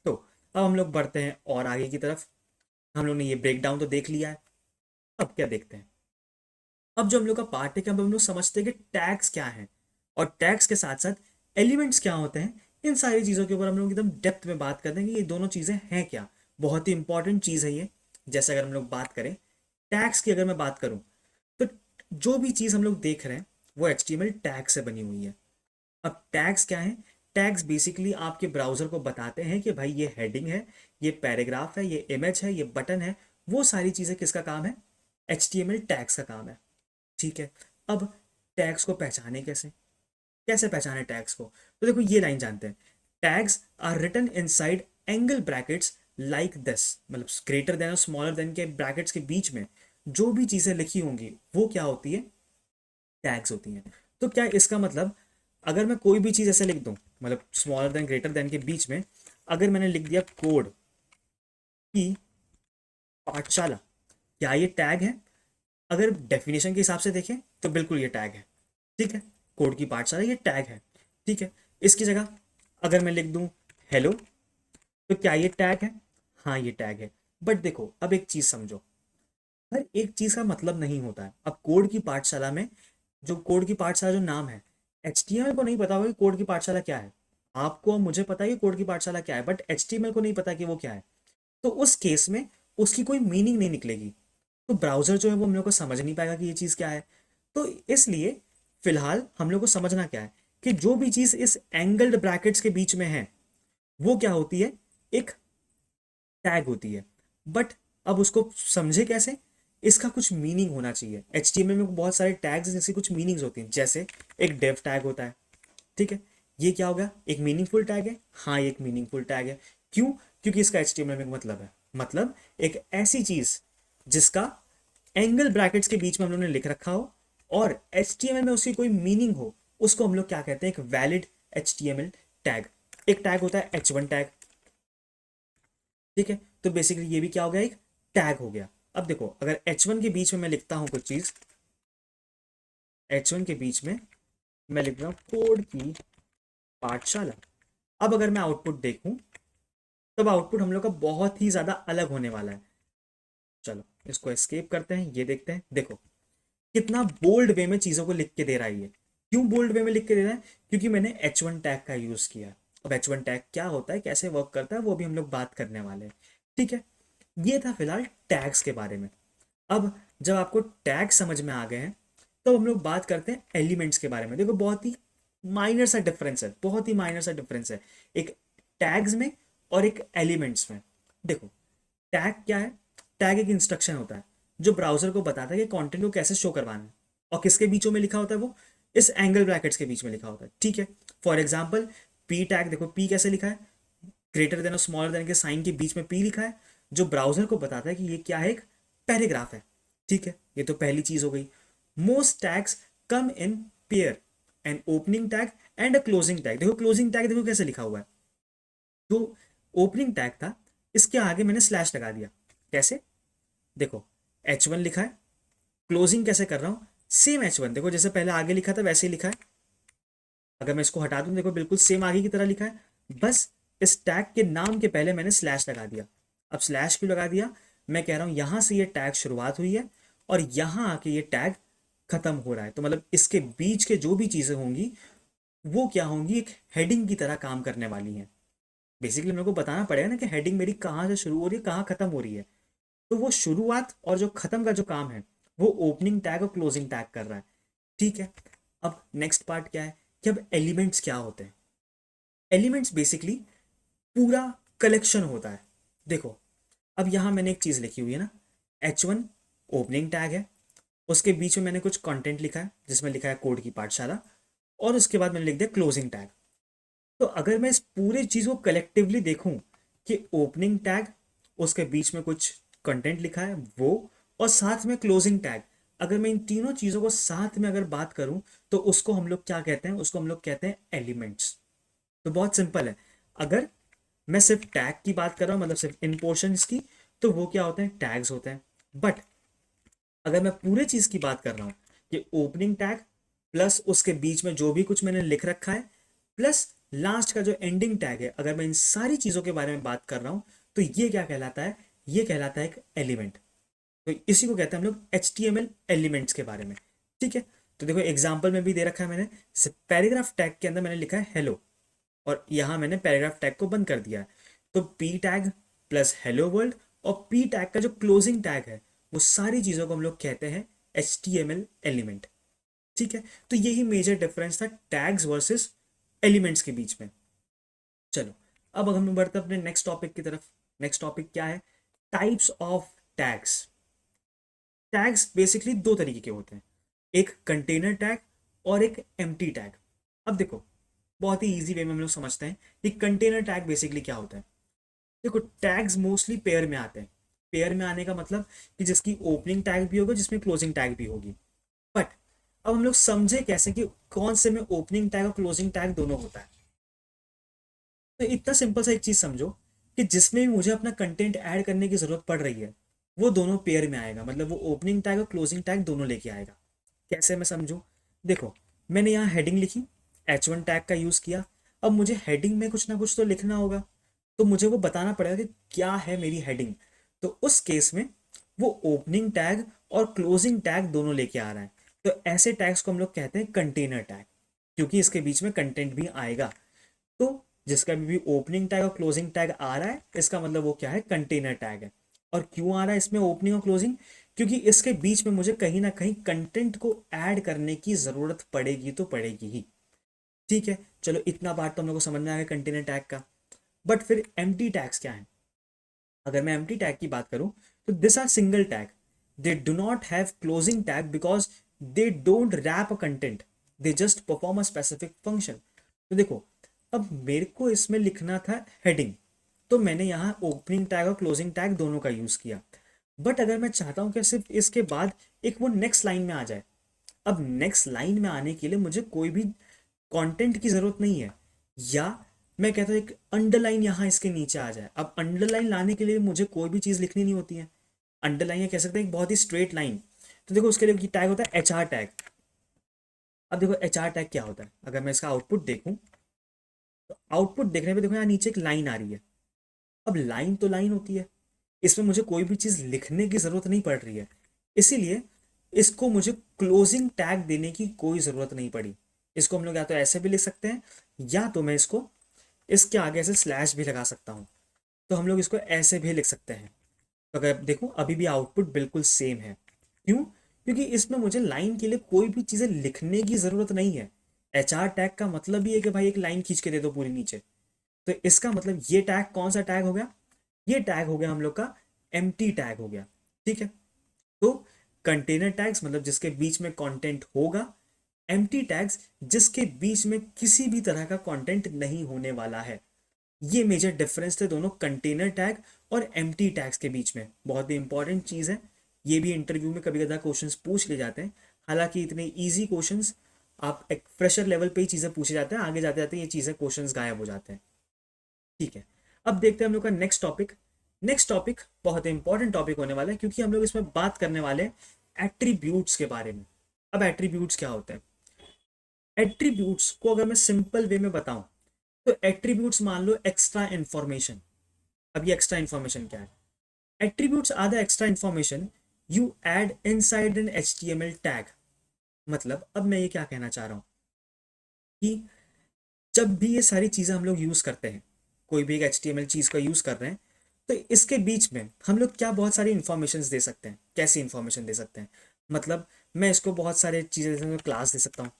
तो अब हम लोग बढ़ते हैं और आगे की तरफ। हम लोग ने ये ब्रेक डाउन तो देख लिया है, अब क्या देखते हैं। अब जो हम लोग का पार्ट है कि अब हम लोग समझते हैं कि टैग्स क्या है, और टैग्स के साथ साथ एलिमेंट्स क्या होते हैं। इन सारी चीज़ों के ऊपर हम लोग एकदम डेप्थ में बात करते हैं कि ये दोनों चीज़ें हैं क्या। बहुत ही इंपॉर्टेंट चीज़ है ये। जैसे अगर हम लोग बात करें टैग्स की, अगर मैं बात करूं तो जो भी चीज़ हम लोग देख रहे हैं वो HTML टैग से बनी हुई है। अब टैग्स क्या है, टैग्स बेसिकली आपके ब्राउजर को बताते हैं कि भाई ये हेडिंग है, ये पैराग्राफ है, ये इमेज है, ये बटन है। वो सारी चीज़ें किसका काम है? HTML टैग्स का काम है। ठीक है। अब टैग्स को पहचाने कैसे? कैसे पहचाने टैग्स को? तो देखो ये लाइन जानते हैं। Tags are written inside angle brackets like this, मतलब ग्रेटर देन और स्मॉलर देन के ब्रैकेट्स के बीच में जो भी चीजें लिखी होंगी वो क्या होती है? टैग्स होती हैं। तो क्या इसका मतलब, अगर मैं कोई भी चीज ऐसे लिख दूं, मतलब स्मॉलर देन ग्रेटर देन के बीच में अगर मैंने लिख दिया कोड की पाठशाला, क्या ये टैग है? अगर डेफिनेशन के हिसाब से देखें तो बिल्कुल ये टैग है। ठीक है, कोड की पाठशाला ये टैग है। ठीक है, इसकी जगह अगर मैं लिख दूं हेलो, तो क्या ये टैग है? हाँ ये टैग है। बट देखो अब एक चीज समझो, हर एक चीज का मतलब नहीं होता है। अब कोड की पाठशाला में, जो कोड की पाठशाला जो नाम है, HTML को नहीं पता होगा कि कोड की पाठशाला क्या है। आपको और मुझे पता है कि कोड की पाठशाला क्या है, बट HTML को नहीं पता कि वो क्या है। तो उस केस में उसकी कोई मीनिंग नहीं निकलेगी। तो ब्राउजर जो है वो हम लोग को समझ नहीं पाएगा कि ये चीज़ क्या है। तो इसलिए फिलहाल हम लोग को समझना क्या है कि जो भी चीज़ इस एंगल्ड ब्रैकेट्स के बीच में है वो क्या होती है? एक टैग होती है। बट अब उसको समझे कैसे? इसका कुछ मीनिंग होना चाहिए। HTML में बहुत सारे टैग्स हैं जिसकी कुछ मीनिंग्स होती हैं, जैसे एक डेव टैग होता है। ठीक है, ये क्या होगा? एक मीनिंगफुल टैग है। हाँ ये एक मीनिंगफुल टैग है। क्यों? क्योंकि इसका HTML में एक मतलब है। मतलब एक ऐसी चीज जिसका एंगल ब्रैकेट्स के बीच में हम लोगों ने लिख रखा हो और HTML में उसकी कोई मीनिंग हो, उसको हम लोग क्या कहते हैं? एक वैलिड HTML टैग। एक टैग होता है H1 टैग। ठीक है, तो बेसिकली ये भी क्या हो गया? एक टैग हो गया। अब देखो अगर H1 के बीच में मैं लिखता हूं कुछ चीज, H1 के बीच में मैं लिख रहा हूं कोड की पाठशाला, अब अगर मैं आउटपुट देखूं तब आउटपुट हम लोग का बहुत ही ज्यादा अलग होने वाला है। चलो इसको एस्केप करते हैं, ये देखते हैं। देखो कितना बोल्ड वे में चीजों को लिख के दे रहा है ये। क्यों बोल्ड वे में लिख के दे रहा है? क्योंकि मैंने H1 टैग का यूज किया। अब H1 टैग क्या होता है, कैसे वर्क करता है, वो भी हम लोग बात करने वाले हैं। ठीक है, ये था फिलहाल टैग्स के बारे में। अब जब आपको टैग समझ में आ गए हैं तो हम लोग बात करते हैं एलिमेंट्स के बारे में। देखो बहुत ही माइनर सा डिफरेंस है, बहुत ही माइनर सा डिफरेंस है एक टैग्स में और एक एलिमेंट्स में। देखो टैग क्या है? टैग एक इंस्ट्रक्शन होता है जो ब्राउजर को बताता है कि कंटेंट को कैसे शो करवाना है। और किसके बीचों में लिखा होता है वो? इस एंगल ब्रैकेट्स के बीच में लिखा होता है। ठीक है, फॉर एग्जाम्पल पी टैग, देखो पी कैसे लिखा है? ग्रेटर देन और स्मॉलर देन के साइन के बीच में पी लिखा है, जो ब्राउजर को बताता है कि ये क्या है? एक पैराग्राफ है। ठीक है, ये तो पहली चीज हो गई। Most tags come in pair, an opening tag and a closing tag. देखो क्लोजिंग टैग देखो कैसे लिखा हुआ है। जो ओपनिंग टैग था इसके आगे मैंने स्लैश लगा दिया। कैसे? देखो H1 लिखा है, क्लोजिंग कैसे कर रहा हूं? सेम H1 देखो जैसे पहले आगे लिखा था वैसे ही लिखा है। अगर मैं इसको हटा दूं देखो बिल्कुल सेम आगे की तरह लिखा है। बस इस टैग के नाम के पहले मैंने स्लैश लगा दिया। अब स्लैश क्यों लगा दिया? मैं कह रहा हूं यहां से ये टैग शुरुआत हुई है और यहां आके ये टैग खत्म हो रहा है। तो मतलब इसके बीच के जो भी चीजें होंगी वो क्या होंगी? एक हेडिंग की तरह काम करने वाली हैं। बेसिकली मेरे को बताना पड़ेगा ना कि हेडिंग मेरी कहाँ से शुरू हो रही है, कहाँ खत्म हो रही है। तो वो शुरुआत और जो खत्म का जो काम है वो ओपनिंग टैग और क्लोजिंग टैग कर रहा है। ठीक है, अब नेक्स्ट पार्ट क्या है कि अब एलिमेंट्स क्या होते हैं? एलिमेंट्स बेसिकली पूरा कलेक्शन होता है। देखो अब यहां मैंने एक चीज लिखी हुई है ना, H1 ओपनिंग टैग है, उसके बीच में मैंने कुछ कंटेंट लिखा है जिसमें लिखा है कोड की पाठशाला, और उसके बाद मैंने लिख दिया क्लोजिंग टैग। तो अगर मैं इस पूरी चीज को कलेक्टिवली देखूं कि ओपनिंग टैग, उसके बीच में कुछ कंटेंट लिखा है वो, और साथ में क्लोजिंग टैग, अगर मैं इन तीनों चीजों को साथ में अगर बात करूं तो उसको हम लोग क्या कहते हैं? उसको हम लोग कहते हैं एलिमेंट्स। तो बहुत सिंपल है। अगर मैं सिर्फ टैग की बात कर रहा हूं, मतलब सिर्फ इन पोर्शंस की, तो वो क्या होते हैं? टैग्स होते हैं। बट अगर मैं पूरे चीज की बात कर रहा हूं कि ओपनिंग टैग प्लस उसके बीच में जो भी कुछ मैंने लिख रखा है प्लस लास्ट का जो एंडिंग टैग है, अगर मैं इन सारी चीजों के बारे में बात कर रहा हूं तो ये क्या कहलाता है? ये कहलाता है एक एलिमेंट। तो इसी को कहते हैं हम लोग HTML एलिमेंट्स के बारे में। ठीक है, तो देखो एग्जांपल में भी दे रखा है मैंने, जैसे पैराग्राफ टैग के अंदर मैंने लिखा है हेलो और यहां मैंने पैराग्राफ टैग को बंद कर दिया है। तो P tag plus hello world और पी टैग का जो क्लोजिंग टैग है वो सारी चीजों को हम लोग कहते हैं HTML एलिमेंट। ठीक है, तो यही मेजर डिफरेंस था टैग्स वर्सेस एलिमेंट्स के बीच में। चलो, अब हम बढ़ते हैं अपने नेक्स्ट टॉपिक की तरफ। नेक्स्ट टॉपिक क्या है? Types of tags. Tags basically दो तरीके के होते हैं, एक कंटेनर टैग और एक एम्प्टी टैग। अब देखो, बहुत ही इजी वे में हम लोग समझते हैं कि कंटेनर टैग बेसिकली क्या होता है। देखो, टैग्स मोस्टली पेयर में आते हैं। पेयर में आने का मतलब कि जिसकी ओपनिंग टैग भी होगा, जिसमें क्लोजिंग टैग भी होगी। बट अब हम लोग समझे कैसे कि कौन से में ओपनिंग टैग और क्लोजिंग टैग दोनों होता है। तो इतना सिंपल सा एक चीज समझो कि जिसमें भी मुझे अपना कंटेंट ऐड करने की जरूरत पड़ रही है, वो दोनों पेयर में आएगा, मतलब वो ओपनिंग टैग और क्लोजिंग टैग दोनों लेके आएगा। कैसे मैं समझूं? देखो, मैंने यहाँ हेडिंग लिखी, H1 टैग का यूज किया। अब मुझे हेडिंग में कुछ ना कुछ तो लिखना होगा, तो मुझे वो बताना पड़ेगा कि क्या है मेरी हेडिंग। तो उस केस में वो ओपनिंग टैग और क्लोजिंग टैग दोनों लेके आ रहा है। तो ऐसे टैग्स को हम लोग कहते हैं कंटेनर टैग, क्योंकि इसके बीच में कंटेंट भी आएगा। तो जिसका भी ओपनिंग टैग और क्लोजिंग टैग आ रहा है, इसका मतलब वो क्या है? कंटेनर टैग है। और क्यों आ रहा है इसमें ओपनिंग और क्लोजिंग? क्योंकि इसके बीच में मुझे कहीं ना कहीं कंटेंट को ऐड करने की जरूरत पड़ेगी तो पड़ेगी ही। ठीक है, चलो इतना बात तो हम लोग को समझ में आ गया कंटेनर टैग का। बट फिर एम्प्टी टैग्स क्या है? अगर मैं एम्प्टी टैग की बात करूं, तो this are single tag. They do not have closing tag because they don't wrap a content, they just perform a specific function. तो देखो, अब मेरे को इसमें लिखना था हेडिंग, तो मैंने यहाँ ओपनिंग टैग और क्लोजिंग टैग दोनों का यूज किया। बट अगर मैं चाहता हूँ कि सिर्फ इसके बाद एक वो नेक्स्ट लाइन में आ जाए, अब नेक्स्ट लाइन में आने के लिए मुझे कोई भी कंटेंट की जरूरत नहीं है, या मैं कहता हूँ एक अंडरलाइन यहाँ इसके नीचे आ जाए। अब अंडरलाइन लाने के लिए मुझे कोई भी चीज़ लिखनी नहीं होती है। अंडरलाइन कह सकते हैं एक बहुत ही स्ट्रेट लाइन। तो देखो, उसके लिए टैग होता है HR टैग। अब देखो, HR टैग क्या होता है? अगर मैं इसका आउटपुट देखूं, तो आउटपुट देखने पे देखो यहाँ नीचे एक लाइन आ रही है। अब लाइन तो लाइन होती है, इसमें मुझे कोई भी चीज़ लिखने की ज़रूरत नहीं पड़ रही है, इसीलिए इसको मुझे क्लोजिंग टैग देने की कोई ज़रूरत नहीं पड़ी। इसको हम लोग या तो ऐसे भी लिख सकते हैं, या तो मैं इसको इसके आगे ऐसे स्लैश भी लगा सकता हूँ। तो हम लोग इसको ऐसे भी लिख सकते हैं। तो अगर देखो, अभी भी आउटपुट बिल्कुल सेम है। क्यों? क्योंकि इसमें मुझे लाइन के लिए कोई भी चीज़ें लिखने की ज़रूरत नहीं है। HR टैग का मतलब ही है कि भाई एक लाइन खींच के दे दो पूरी नीचे। तो इसका मतलब ये टैग कौन सा टैग हो गया? ये टैग हो गया हम लोग का एम्प्टी टैग हो गया। ठीक है, तो कंटेनर टैग्स मतलब जिसके बीच में कंटेंट होगा, एम्प्टी टैग्स जिसके बीच में किसी भी तरह का कंटेंट नहीं होने वाला है। ये मेजर डिफरेंस थे दोनों कंटेनर टैग और एम्प्टी टैग्स के बीच में। बहुत ही इंपॉर्टेंट चीज़ है, ये भी इंटरव्यू में कभी कदा क्वेश्चंस पूछ ले जाते हैं। हालांकि इतने इजी क्वेश्चंस, आप एक फ्रेशर लेवल पे ही चीज़ें पूछे जाते हैं, आगे जाते जाते ये चीज़ें क्वेश्चंस गायब हो जाते हैं। ठीक है, अब देखते हैं हम लोग का नेक्स्ट टॉपिक। नेक्स्ट टॉपिक बहुत इंपॉर्टेंट टॉपिक होने वाला है, क्योंकि हम लोग इसमें बात करने वाले हैं एट्रीब्यूट्स के बारे में। अब एट्रीब्यूट्स क्या होते हैं? एट्रीब्यूट्स को अगर मैं सिंपल वे में बताऊं, तो एट्रीब्यूट्स मान लो एक्स्ट्रा इंफॉर्मेशन। अब ये एक्स्ट्रा इंफॉर्मेशन क्या है? Attributes are the extra information you add inside an HTML tag. मतलब अब मैं ये क्या कहना चाह रहा हूं कि जब भी ये सारी चीज़ें हम लोग यूज़ करते हैं, कोई भी एक HTML चीज़ का यूज़ कर रहे हैं, तो इसके बीच में हम लोग क्या बहुत सारी इंफॉर्मेशन दे सकते हैं। कैसी इंफॉर्मेशन दे सकते हैं? मतलब मैं इसको बहुत सारे चीज़ें जैसे क्लास दे सकता हूँ।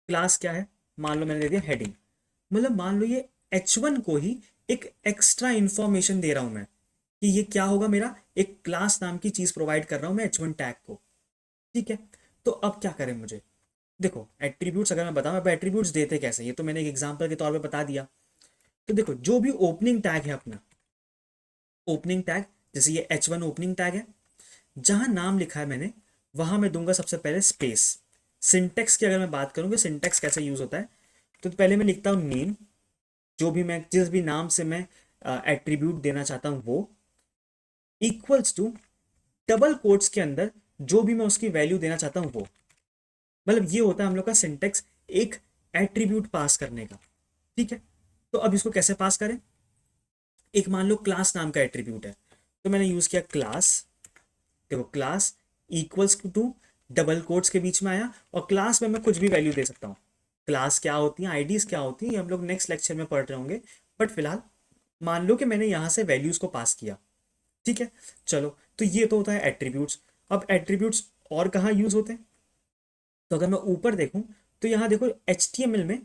क्लास क्या है? मान लो मैंने दे दिया हेडिंग। मतलब मान लो ये H1 को ही एक एक्स्ट्रा इंफॉर्मेशन दे रहा हूँ मैं, कि ये क्या होगा, मेरा एक क्लास नाम की चीज़ प्रोवाइड कर रहा हूँ मैं H1 टैग को। ठीक है, तो अब क्या करें मुझे? देखो, एट्रीब्यूट्स अगर मैं बताऊं, अब एट्रीब्यूट्स देते कैसे, ये तो मैंने एक एग्जांपल के तौर पे बता दिया। तो देखो, जो भी ओपनिंग टैग है अपना, ओपनिंग टैग, जैसे ये H1 ओपनिंग टैग है, जहां नाम लिखा है मैंने, वहां मैं दूंगा सबसे पहले स्पेस। सिंटेक्स की अगर मैं बात करूं कि सिंटेक्स कैसे यूज होता है, तो पहले मैं लिखता हूं नेम, जो भी मैं जिस भी नाम से मैं एट्रीब्यूट देना चाहता हूं वो, इक्वल्स टू डबल कोट्स के अंदर जो भी मैं उसकी वैल्यू देना चाहता हूं वो। मतलब ये होता है हम लोग का सिंटेक्स एक एट्रीब्यूट पास करने का। ठीक है, तो अब इसको कैसे पास करें? एक मान लो क्लास नाम का एट्रीब्यूट है, तो मैंने यूज किया क्लास। देखो, class equals to double quotes के बीच में आया, और क्लास में मैं कुछ भी वैल्यू दे सकता हूँ। क्लास क्या होती है, आईडीज क्या होती है, ये हम लोग नेक्स्ट लेक्चर में पढ़ रहे होंगे। बट फिलहाल मान लो कि मैंने यहाँ से वैल्यूज को पास किया। ठीक है, चलो, तो ये तो होता है एट्रीब्यूट्स। अब एट्रीब्यूट्स और कहाँ यूज होते हैं? तो अगर मैं ऊपर देखूं, तो यहाँ देखो HTML में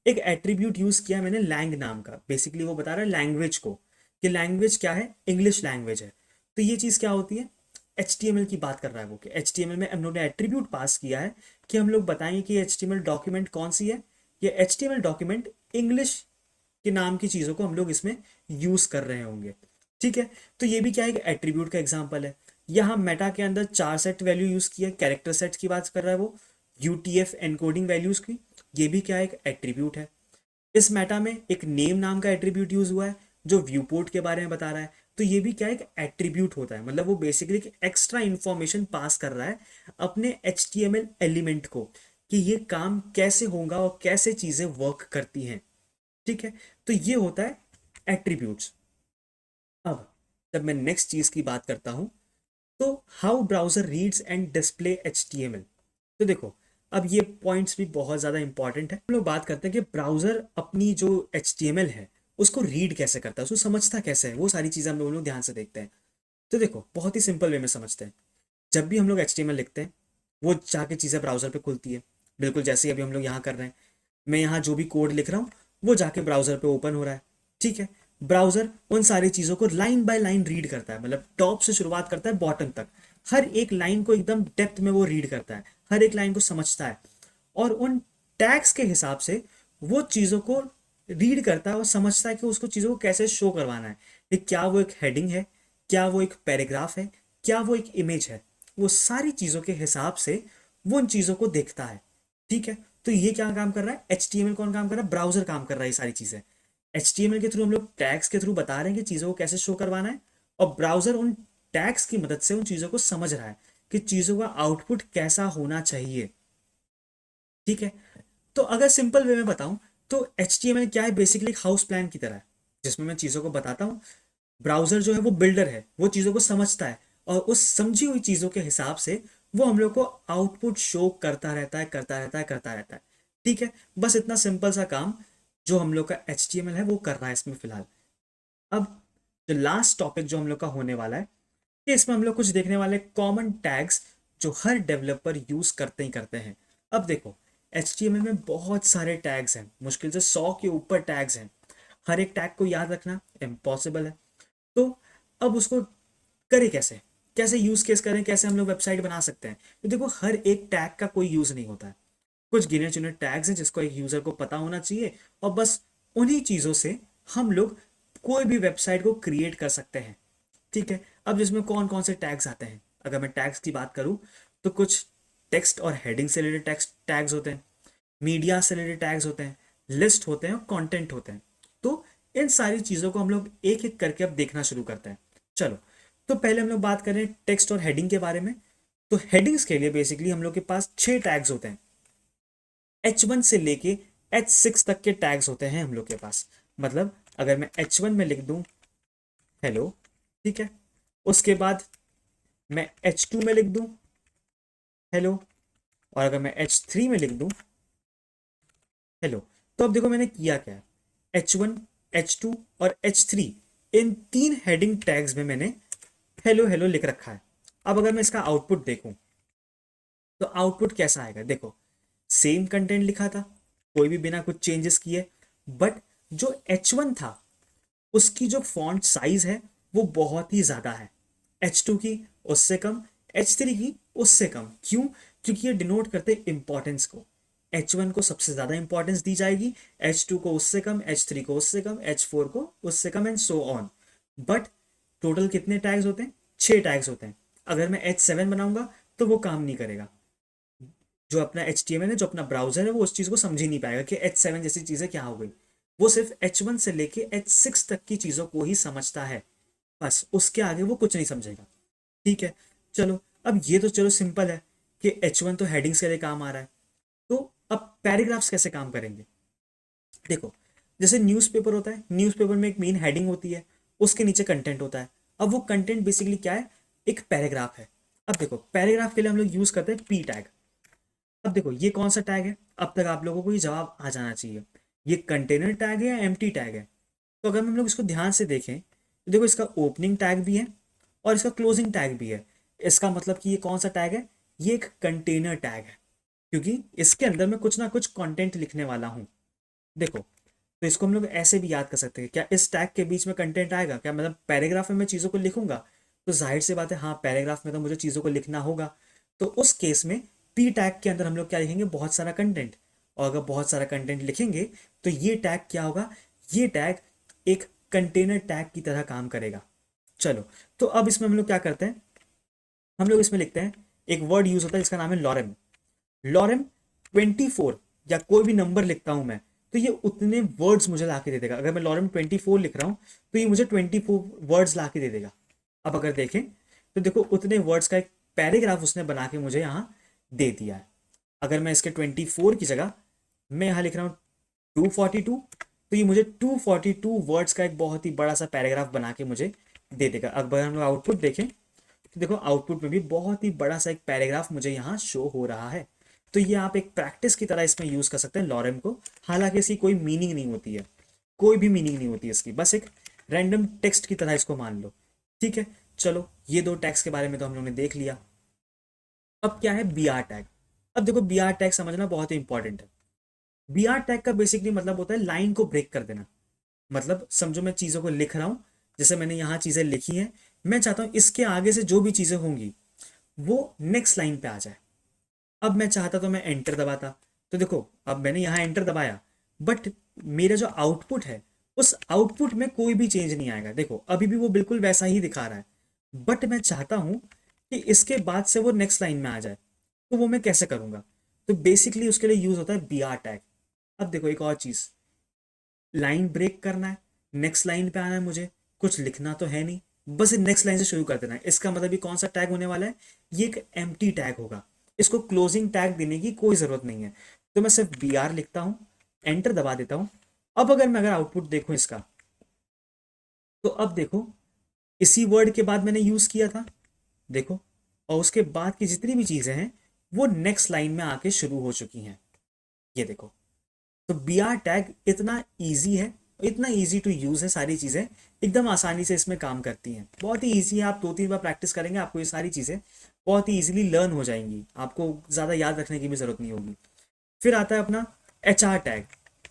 एक एट्रीब्यूट यूज किया मैंने लैंग नाम का, बेसिकली वो बता रहा है लैंग्वेज को, कि लैंग्वेज क्या है, इंग्लिश लैंग्वेज है। तो ये चीज़ क्या होती है, HTML की बात कर रहा है वो, कि HTML में हम लोग ने एट्रीब्यूट पास किया है कि हम लोग बताएंगे कि HTML डॉक्यूमेंट कौन सी है। ये HTML डॉक्यूमेंट इंग्लिश के नाम की चीज़ों को हम लोग इसमें यूज़ कर रहे होंगे। ठीक है, तो ये भी क्या है, एट्रीब्यूट का एग्जाम्पल है। यहाँ मेटा के अंदर 4 सेट वैल्यू यूज़ किया, कैरेक्टर सेट्स की बात कर रहा है वो, UTF एनकोडिंग वैल्यूज़ की, ये भी क्या है, एक एट्रीब्यूट है। इस मेटा में एक नेम नाम का एट्रीब्यूट यूज हुआ है जो व्यू पोर्ट के बारे में बता रहा है, तो ये भी क्या एक एट्रीब्यूट होता है, मतलब वो बेसिकली एक्स्ट्रा इंफॉर्मेशन पास कर रहा है अपने HTML एलिमेंट को, कि ये काम कैसे होगा और कैसे चीजें वर्क करती हैं। ठीक है, तो ये होता है एट्रीब्यूट्स। अब जब मैं नेक्स्ट चीज की बात करता हूं, तो how browser reads and display HTML। तो देखो, अब ये पॉइंट्स भी बहुत ज़्यादा इंपॉर्टेंट है। हम लोग बात करते हैं कि ब्राउज़र अपनी जो HTML है उसको रीड कैसे करता है, उसको समझता कैसे है, वो सारी चीज़ें हम लोग ध्यान से देखते हैं। तो देखो, बहुत ही सिंपल वे में समझते हैं। जब भी हम लोग HTML लिखते हैं, वो जाके चीज़ें ब्राउज़र पे खुलती है, बिल्कुल जैसे ही अभी हम लोग यहाँ कर रहे हैं। मैं यहाँ जो भी कोड लिख रहा हूँ वो जाके ब्राउज़र पे ओपन हो रहा है। ठीक है, ब्राउज़र उन सारी चीज़ों को लाइन बाय लाइन रीड करता है, मतलब टॉप से शुरुआत करता है बॉटम तक, हर एक लाइन को एकदम डेप्थ में वो रीड करता है, हर एक लाइन को समझता है, और उन टैग्स के हिसाब से वो चीज़ों को रीड करता है और समझता है कि उसको चीज़ों को कैसे शो करवाना है, कि क्या वो एक हेडिंग है, क्या वो एक पैराग्राफ है, क्या वो एक इमेज है। वो सारी चीज़ों के हिसाब से वो उन चीज़ों को देखता है। ठीक है, तो ये क्या काम कर रहा है, HTML कौन काम कर रहा है, ब्राउजर काम कर रहा है ये सारी चीज़ें। HTML के थ्रू हम लोग टैग्स के थ्रू बता रहे हैं कि चीज़ों को कैसे शो करवाना है, और ब्राउजर उन टैग्स की मदद से उन चीज़ों को समझ रहा है कि चीज़ों का आउटपुट कैसा होना चाहिए। ठीक है, तो अगर सिंपल वे में बताऊं, तो HTML क्या है, बेसिकली एक हाउस प्लान की तरह है, जिसमें मैं चीज़ों को बताता हूँ। ब्राउजर जो है वो बिल्डर है, वो चीज़ों को समझता है, और उस समझी हुई चीज़ों के हिसाब से वो हम लोग को आउटपुट शो करता रहता है, करता रहता है, करता रहता है। ठीक है, बस इतना सिंपल सा काम जो हम लोग का HTML है वो कर रहा है इसमें फिलहाल। अब जो लास्ट टॉपिक जो हम लोग का होने वाला है, कि इसमें हम लोग कुछ देखने वाले कॉमन टैग्स जो हर डेवलपर यूज करते ही करते हैं। अब देखो, HTML में बहुत सारे टैग्स हैं, मुश्किल से 100 के ऊपर टैग्स हैं। हर एक टैग को याद रखना इम्पॉसिबल है। तो अब उसको करें कैसे, कैसे यूज केस करें, कैसे हम लोग वेबसाइट बना सकते हैं। तो देखो, हर एक टैग का कोई यूज नहीं होता है, कुछ गिने चुने टैग्स हैं जिसको एक यूजर को पता होना चाहिए, और बस उन्हीं चीजों से हम लोग कोई भी वेबसाइट को क्रिएट कर सकते हैं। ठीक है, अब जिसमें कौन कौन से टैग्स आते हैं, अगर मैं टैग्स की बात करूं, तो कुछ टेक्स्ट और हेडिंग से रिलेटेड टेक्स्ट टैग्स होते हैं, मीडिया से रिलेटेड टैग्स होते हैं, लिस्ट होते हैं और कंटेंट होते हैं। तो इन सारी चीज़ों को हम लोग एक एक करके अब देखना शुरू करते हैं। चलो, तो पहले हम लोग बात करें टेक्स्ट और हेडिंग के बारे में। तो हेडिंग्स के लिए बेसिकली हम लोग के पास 6 टैग्स होते हैं, H1 से लेके H6 तक के टैग्स होते हैं हम लोग के पास। मतलब अगर मैं H1 में लिख दूं हेलो, ठीक है, उसके बाद मैं H2 में लिख दूं हेलो, और अगर मैं H3 में लिख दूं हेलो, तो अब देखो मैंने किया क्या है, H1, H2 और H3, इन 3 हेडिंग टैग्स में मैंने हेलो हेलो लिख रखा है। अब अगर मैं इसका आउटपुट देखूं, तो आउटपुट कैसा आएगा, देखो, सेम कंटेंट लिखा था, कोई भी बिना कुछ चेंजेस किए, बट जो H1 था उसकी जो फॉन्ट साइज है वो बहुत ही ज़्यादा है, H2 की उससे कम, H3 की उससे कम। क्यों? क्योंकि ये डिनोट करते हैं इंपॉर्टेंस को। H1 को सबसे ज़्यादा इंपॉर्टेंस दी जाएगी, H2 को उससे कम, H3 को उससे कम, H4 को उससे कम, and so on. But total कितने टैग्स होते हैं, 6 टैग्स होते हैं। अगर मैं H7 बनाऊंगा तो वो काम नहीं करेगा, जो अपना HTML है, जो अपना ब्राउजर है, वो उस चीज़ को समझ ही नहीं पाएगा कि H7 जैसी चीज़ें क्या हो गई। वो सिर्फ H1 से लेके H6 तक की चीज़ों को ही समझता है, बस उसके आगे वो कुछ नहीं समझेगा। ठीक है, चलो, अब ये तो चलो सिंपल है कि H1 तो हेडिंग्स के लिए काम आ रहा है। तो अब पैराग्राफ्स कैसे काम करेंगे, देखो, जैसे न्यूज़पेपर होता है, न्यूज़पेपर में एक मेन हेडिंग होती है, उसके नीचे कंटेंट होता है। अब वो कंटेंट बेसिकली क्या है, एक पैराग्राफ है। अब देखो, पैराग्राफ के लिए हम लोग यूज़ करते हैं P टैग। अब देखो, ये कौन सा टैग है, अब तक आप लोगों को ये जवाब आ जाना चाहिए, ये कंटेनर टैग है या एम्प्टी टैग है। तो अगर हम लोग इसको ध्यान से देखें, तो देखो, इसका ओपनिंग टैग भी है और इसका क्लोजिंग टैग भी है। इसका मतलब कि ये कौन सा टैग है, ये एक कंटेनर टैग है, क्योंकि इसके अंदर मैं कुछ ना कुछ कंटेंट लिखने वाला हूँ। देखो, तो इसको हम लोग ऐसे भी याद कर सकते हैं, क्या इस टैग के बीच में कंटेंट आएगा, क्या मतलब पैराग्राफ में मैं चीज़ों को लिखूंगा, तो जाहिर सी बात है हाँ पैराग्राफ में तो मुझे चीज़ों को लिखना होगा। तो उस केस में पी टैग के अंदर हम लोग क्या लिखेंगे, बहुत सारा कंटेंट। और अगर बहुत सारा कंटेंट लिखेंगे तो ये टैग क्या होगा, ये टैग एक कंटेनर टैग की तरह काम करेगा। चलो, तो अब इसमें हम लोग क्या करते हैं, हम लोग इसमें लिखते हैं, एक वर्ड यूज होता है जिसका नाम है लॉरेम। लॉरेम 24, या कोई भी नंबर लिखता हूं मैं, तो ये उतने वर्ड्स मुझे ला के दे देगा। अगर मैं लॉरेम 24 लिख रहा हूं तो ये मुझे 24 वर्ड्स ला के दे देगा। अब अगर देखें तो देखो उतने वर्ड्स का एक पैराग्राफ उसने बना के मुझे यहाँ दे दिया है। अगर मैं इसके 24 की जगह मैं यहाँ लिख रहा हूँ 242, तो ये मुझे 242 वर्ड्स का एक बहुत ही बड़ा सा पैराग्राफ बना के मुझे दे देगा। अगर हम लोग आउटपुट देखें तो देखो आउटपुट में भी बहुत ही बड़ा सा एक पैराग्राफ मुझे यहाँ शो हो रहा है। तो ये आप एक प्रैक्टिस की तरह इसमें यूज कर सकते हैं लॉरेम को। हालांकि इसकी कोई मीनिंग नहीं होती है, कोई भी मीनिंग नहीं होती है इसकी, बस एक रैंडम टेक्स्ट की तरह इसको मान लो। ठीक है, चलो ये दो टैग्स के बारे में तो हम लोगों ने देख लिया। अब क्या है बी आर टैग। अब देखो बी आर टैग समझना बहुत ही इंपॉर्टेंट है। बी आर टैग का बेसिकली मतलब होता है लाइन को ब्रेक कर देना। मतलब समझो मैं चीज़ों को लिख रहा हूँ, जैसे मैंने यहाँ चीज़ें लिखी हैं, मैं चाहता हूँ इसके आगे से जो भी चीज़ें होंगी वो नेक्स्ट लाइन पे आ जाए। अब मैं चाहता तो मैं एंटर दबाता, तो देखो अब मैंने यहाँ एंटर दबाया, बट मेरा जो आउटपुट है उस आउटपुट में कोई भी चेंज नहीं आएगा। देखो अभी भी वो बिल्कुल वैसा ही दिखा रहा है, बट मैं चाहता हूँ कि इसके बाद से वो नेक्स्ट लाइन में आ जाए। तो वो मैं कैसे करूँगा, तो बेसिकली उसके लिए यूज होता है बी आर टैग। अब देखो एक और चीज़, लाइन ब्रेक करना है, नेक्स्ट लाइन पे आना है, मुझे कुछ लिखना तो है नहीं, बस नेक्स्ट लाइन से शुरू कर देना है। इसका मतलब ये कौन सा टैग होने वाला है, ये एक एम्प्टी टैग होगा। इसको क्लोजिंग टैग देने की कोई ज़रूरत नहीं है। तो मैं सिर्फ बी आर लिखता हूँ, एंटर दबा देता हूँ। अब अगर मैं आउटपुट देखूँ इसका, तो अब देखो इसी वर्ड के बाद मैंने यूज़ किया था, देखो, और उसके बाद की जितनी भी चीज़ें हैं वो नेक्स्ट लाइन में आके शुरू हो चुकी हैं। ये देखो, तो बी आर टैग इतना ईजी है, इतना ईजी टू यूज़ है, सारी चीज़ें एकदम आसानी से इसमें काम करती हैं। बहुत ही ईजी है, आप 2-3 बार प्रैक्टिस करेंगे आपको ये सारी चीज़ें बहुत ही ईजिली लर्न हो जाएंगी, आपको ज़्यादा याद रखने की भी ज़रूरत नहीं होगी। फिर आता है अपना एच आर टैग।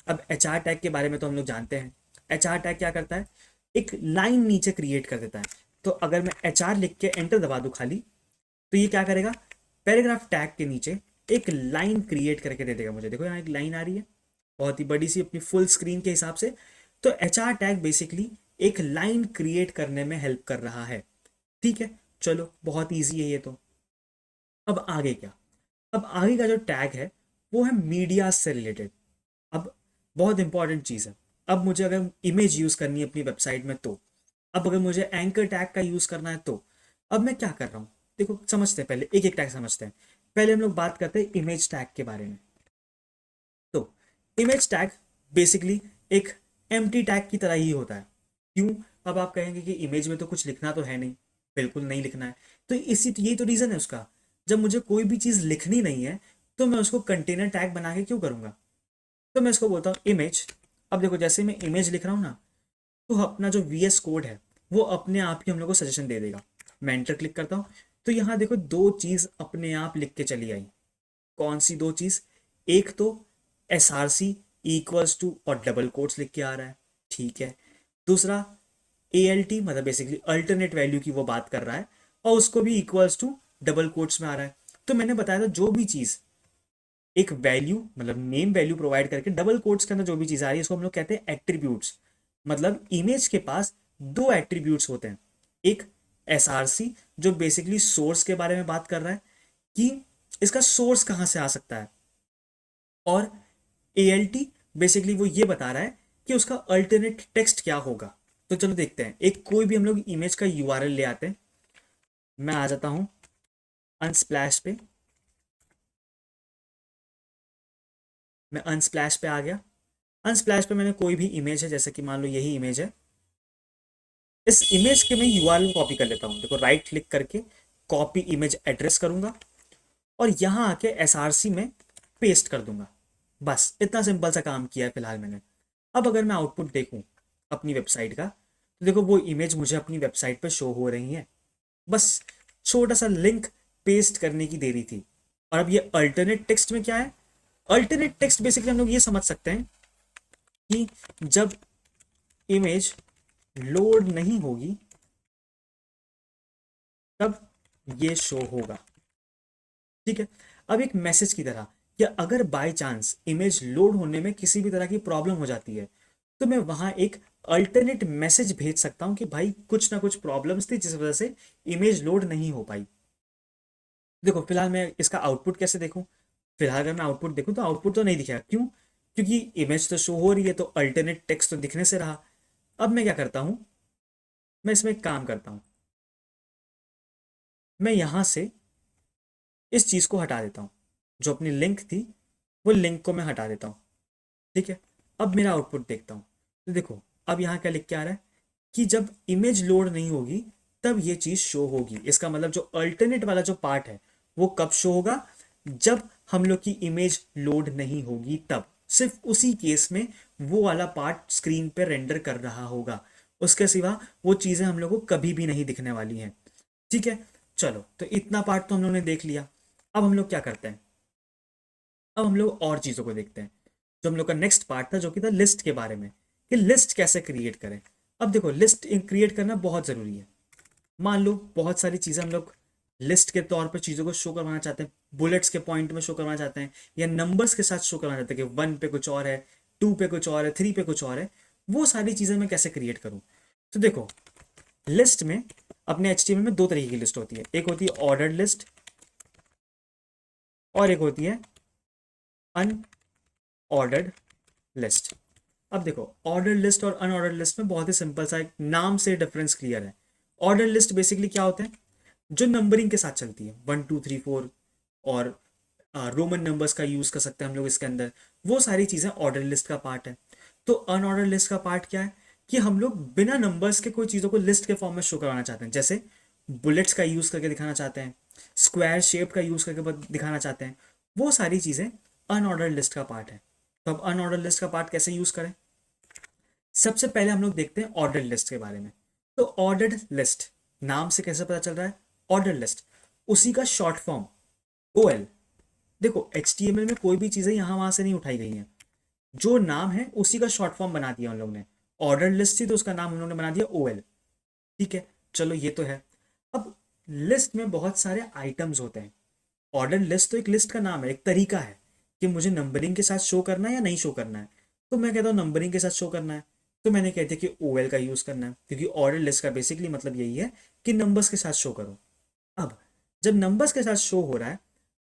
अब एच आर टैग के बारे में तो हम लोग जानते हैं। एच आर टैग क्या करता है, एक लाइन नीचे क्रिएट कर देता है। तो अगर मैं एच आर लिख के एंटर दबा दूँ खाली, तो ये क्या करेगा, पैराग्राफ टैग के नीचे एक लाइन क्रिएट करके दे देगा मुझे। देखो यहाँ एक लाइन आ रही है बहुत ही बड़ी सी अपनी फुल स्क्रीन के हिसाब से। तो एच आर टैग बेसिकली एक लाइन क्रिएट करने में हेल्प कर रहा है। ठीक है, चलो बहुत ईजी है ये तो। अब आगे क्या, अब आगे का जो टैग है वो है मीडिया से रिलेटेड। अब बहुत इंपॉर्टेंट चीज़ है। अब मुझे अगर इमेज यूज़ करनी है अपनी वेबसाइट में, तो अब अगर मुझे एंकर टैग का यूज़ करना है, तो अब मैं क्या कर रहा हूँ, देखो समझते हैं, पहले एक एक टैग समझते हैं। पहले हम लोग बात करते हैं इमेज टैग के बारे में। तो इमेज टैग बेसिकली एक एम्प्टी टैग की तरह ही होता है। क्यों, अब आप कहेंगे कि इमेज में तो कुछ लिखना तो है नहीं, बिल्कुल नहीं लिखना है। तो इसी यही तो रीज़न है उसका, जब मुझे कोई भी चीज़ लिखनी नहीं है तो मैं उसको कंटेनर टैग बना के क्यों करूँगा। तो मैं इसको बोलता हूँ इमेज। अब देखो जैसे मैं इमेज लिख रहा हूँ ना, तो अपना जो वी एस कोड है वो अपने आप ही हम लोग को सजेशन दे देगा। मैं एंटर क्लिक करता हूँ, तो यहाँ देखो दो चीज़ अपने आप लिख के चली आई। कौन सी दो चीज़, एक तो S R C equals to और डबल कोट्स लिख के आ रहा है, ठीक है। दूसरा ए एल टी मतलब बेसिकली अल्टरनेट वैल्यू की वो बात कर रहा है, और उसको भी इक्वल्स टू डबल कोट्स में आ रहा है। तो मैंने बताया था जो भी चीज़ एक वैल्यू मतलब नेम वैल्यू प्रोवाइड करके डबल कोट्स के अंदर जो भी चीज़ आ रही है उसको हम लोग कहते हैं एट्रीब्यूट्स। मतलब इमेज के पास दो एट्रीब्यूट्स होते हैं, एक एस आर सी जो बेसिकली सोर्स के बारे में बात कर रहा है कि इसका सोर्स कहाँ से आ सकता है, और ए एल टी बेसिकली वो ये बता रहा है कि उसका अल्टरनेट टेक्स्ट क्या होगा। तो चलो देखते हैं, एक कोई भी हम लोग इमेज का यूआरएल ले आते हैं। मैं आ जाता हूँ अनस्प्लैश पे, मैं अनस्प्लैश पे आ गया। अनस्प्लैश पे मैंने कोई भी इमेज है, जैसे कि मान लो यही इमेज है, इस इमेज के मैं यूआरएल कॉपी कर लेता हूँ। देखो राइट क्लिक करके कॉपी इमेज एड्रेस करूंगा और यहाँ आके एसआरसी में पेस्ट कर दूंगा। बस इतना सिंपल सा काम किया है फिलहाल मैंने। अब अगर मैं आउटपुट देखूँ अपनी वेबसाइट का, तो देखो वो इमेज मुझे अपनी वेबसाइट पे शो हो रही है। बस छोटा सा लिंक पेस्ट करने की देरी थी। और अब ये अल्टरनेट टेक्स्ट में क्या है, अल्टरनेट टेक्स्ट बेसिकली हम लोग ये समझ सकते हैं कि जब इमेज लोड नहीं होगी तब ये शो होगा। ठीक है। अब एक मैसेज की तरह कि अगर बाय चांस इमेज लोड होने में किसी भी तरह की प्रॉब्लम हो जाती है तो मैं वहां एक अल्टरनेट मैसेज भेज सकता हूं कि भाई कुछ ना कुछ प्रॉब्लम्स थी जिस वजह से इमेज लोड नहीं हो पाई। देखो फिलहाल मैं इसका आउटपुट कैसे देखूं। फिलहाल अगर मैं आउटपुट देखूं तो आउटपुट तो नहीं दिखेगा, क्यों? क्योंकि इमेज तो शो हो रही है तो अल्टरनेट टेक्स्ट तो दिखने से रहा। अब मैं क्या करता हूं, मैं इसमें एक काम करता हूं, मैं यहां से इस चीज को हटा देता हूं। जो अपनी लिंक थी वो लिंक को मैं हटा देता हूं। ठीक है। अब मेरा आउटपुट देखता हूं तो देखो अब यहाँ क्या लिख के आ रहा है कि जब इमेज लोड नहीं होगी तब ये चीज शो होगी। इसका मतलब जो अल्टरनेट वाला जो पार्ट है वो कब शो होगा, जब हम लोग की इमेज लोड नहीं होगी तब। सिर्फ उसी केस में वो वाला पार्ट स्क्रीन पे रेंडर कर रहा होगा, उसके सिवा वो चीजें हम लोग को कभी भी नहीं दिखने वाली हैं। ठीक है। चलो तो इतना पार्ट तो हम लोगों ने देख लिया। अब हम लोग क्या करते हैं, अब हम लोग और चीजों को देखते हैं। जो हम लोग का नेक्स्ट पार्ट था जो कि था लिस्ट के बारे में, कि लिस्ट कैसे क्रिएट करें। अब देखो लिस्ट क्रिएट करना बहुत जरूरी है। मान लो बहुत सारी चीजें हम लोग लिस्ट के तौर पर चीजों को शो करवाना चाहते हैं, बुलेट्स के पॉइंट में शो करवाना चाहते हैं या नंबर्स के साथ शो करवाना चाहते हैं कि 1 पे कुछ और है, 2 पे कुछ और है, 3 पे कुछ और है। वो सारी चीजें मैं कैसे क्रिएट करूं। तो देखो लिस्ट में अपने HTML में दो तरीके की लिस्ट होती है, एक होती है ऑर्डर्ड लिस्ट और एक होती है अनऑर्डर्ड लिस्ट। अब देखो ऑर्डर लिस्ट और अनऑर्डर लिस्ट में बहुत ही सिंपल सा एक नाम से डिफरेंस क्लियर है। ऑर्डर लिस्ट बेसिकली क्या होता है, जो नंबरिंग के साथ चलती है 1 2 3 4, और रोमन नंबर्स का यूज कर सकते हैं हम लोग इसके अंदर। वो सारी चीजें ऑर्डर लिस्ट का पार्ट है। तो अनऑर्डर लिस्ट का पार्ट क्या है कि हम लोग बिना नंबर्स के कोई चीजों को लिस्ट के फॉर्म में शो करवाना चाहते हैं, जैसे बुलेट्स का यूज करके दिखाना चाहते हैं, स्क्वायर शेप का यूज करके दिखाना चाहते हैं। वो सारी चीजें अनऑर्डर लिस्ट का पार्ट है। तो अब अनऑर्डर लिस्ट का पार्ट कैसे यूज करें। सबसे पहले हम लोग देखते हैं ऑर्डर लिस्ट के बारे में। तो ऑर्डर्ड लिस्ट नाम से कैसे पता चल रहा है, ऑर्डर लिस्ट उसी का शॉर्ट फॉर्म OL। देखो HTML में कोई भी चीजें यहां वहां से नहीं उठाई गई हैं, जो नाम है उसी का शॉर्ट फॉर्म बना दिया उन लोगों ने। ऑर्डर लिस्ट थी तो उसका नाम उन्होंने बना दिया OL। ठीक है। चलो ये तो है। अब लिस्ट में बहुत सारे आइटम्स होते हैं। ऑर्डर लिस्ट तो एक लिस्ट का नाम है, एक तरीका है कि मुझे नंबरिंग के साथ शो करना है या नहीं शो करना है। तो मैं कहता हूँ नंबरिंग के साथ शो करना है, तो मैंने कहते कि OL का यूज करना है, क्योंकि ऑर्डर लिस्ट का बेसिकली मतलब यही है कि नंबर्स के साथ शो करो। अब जब नंबर्स के साथ शो हो रहा है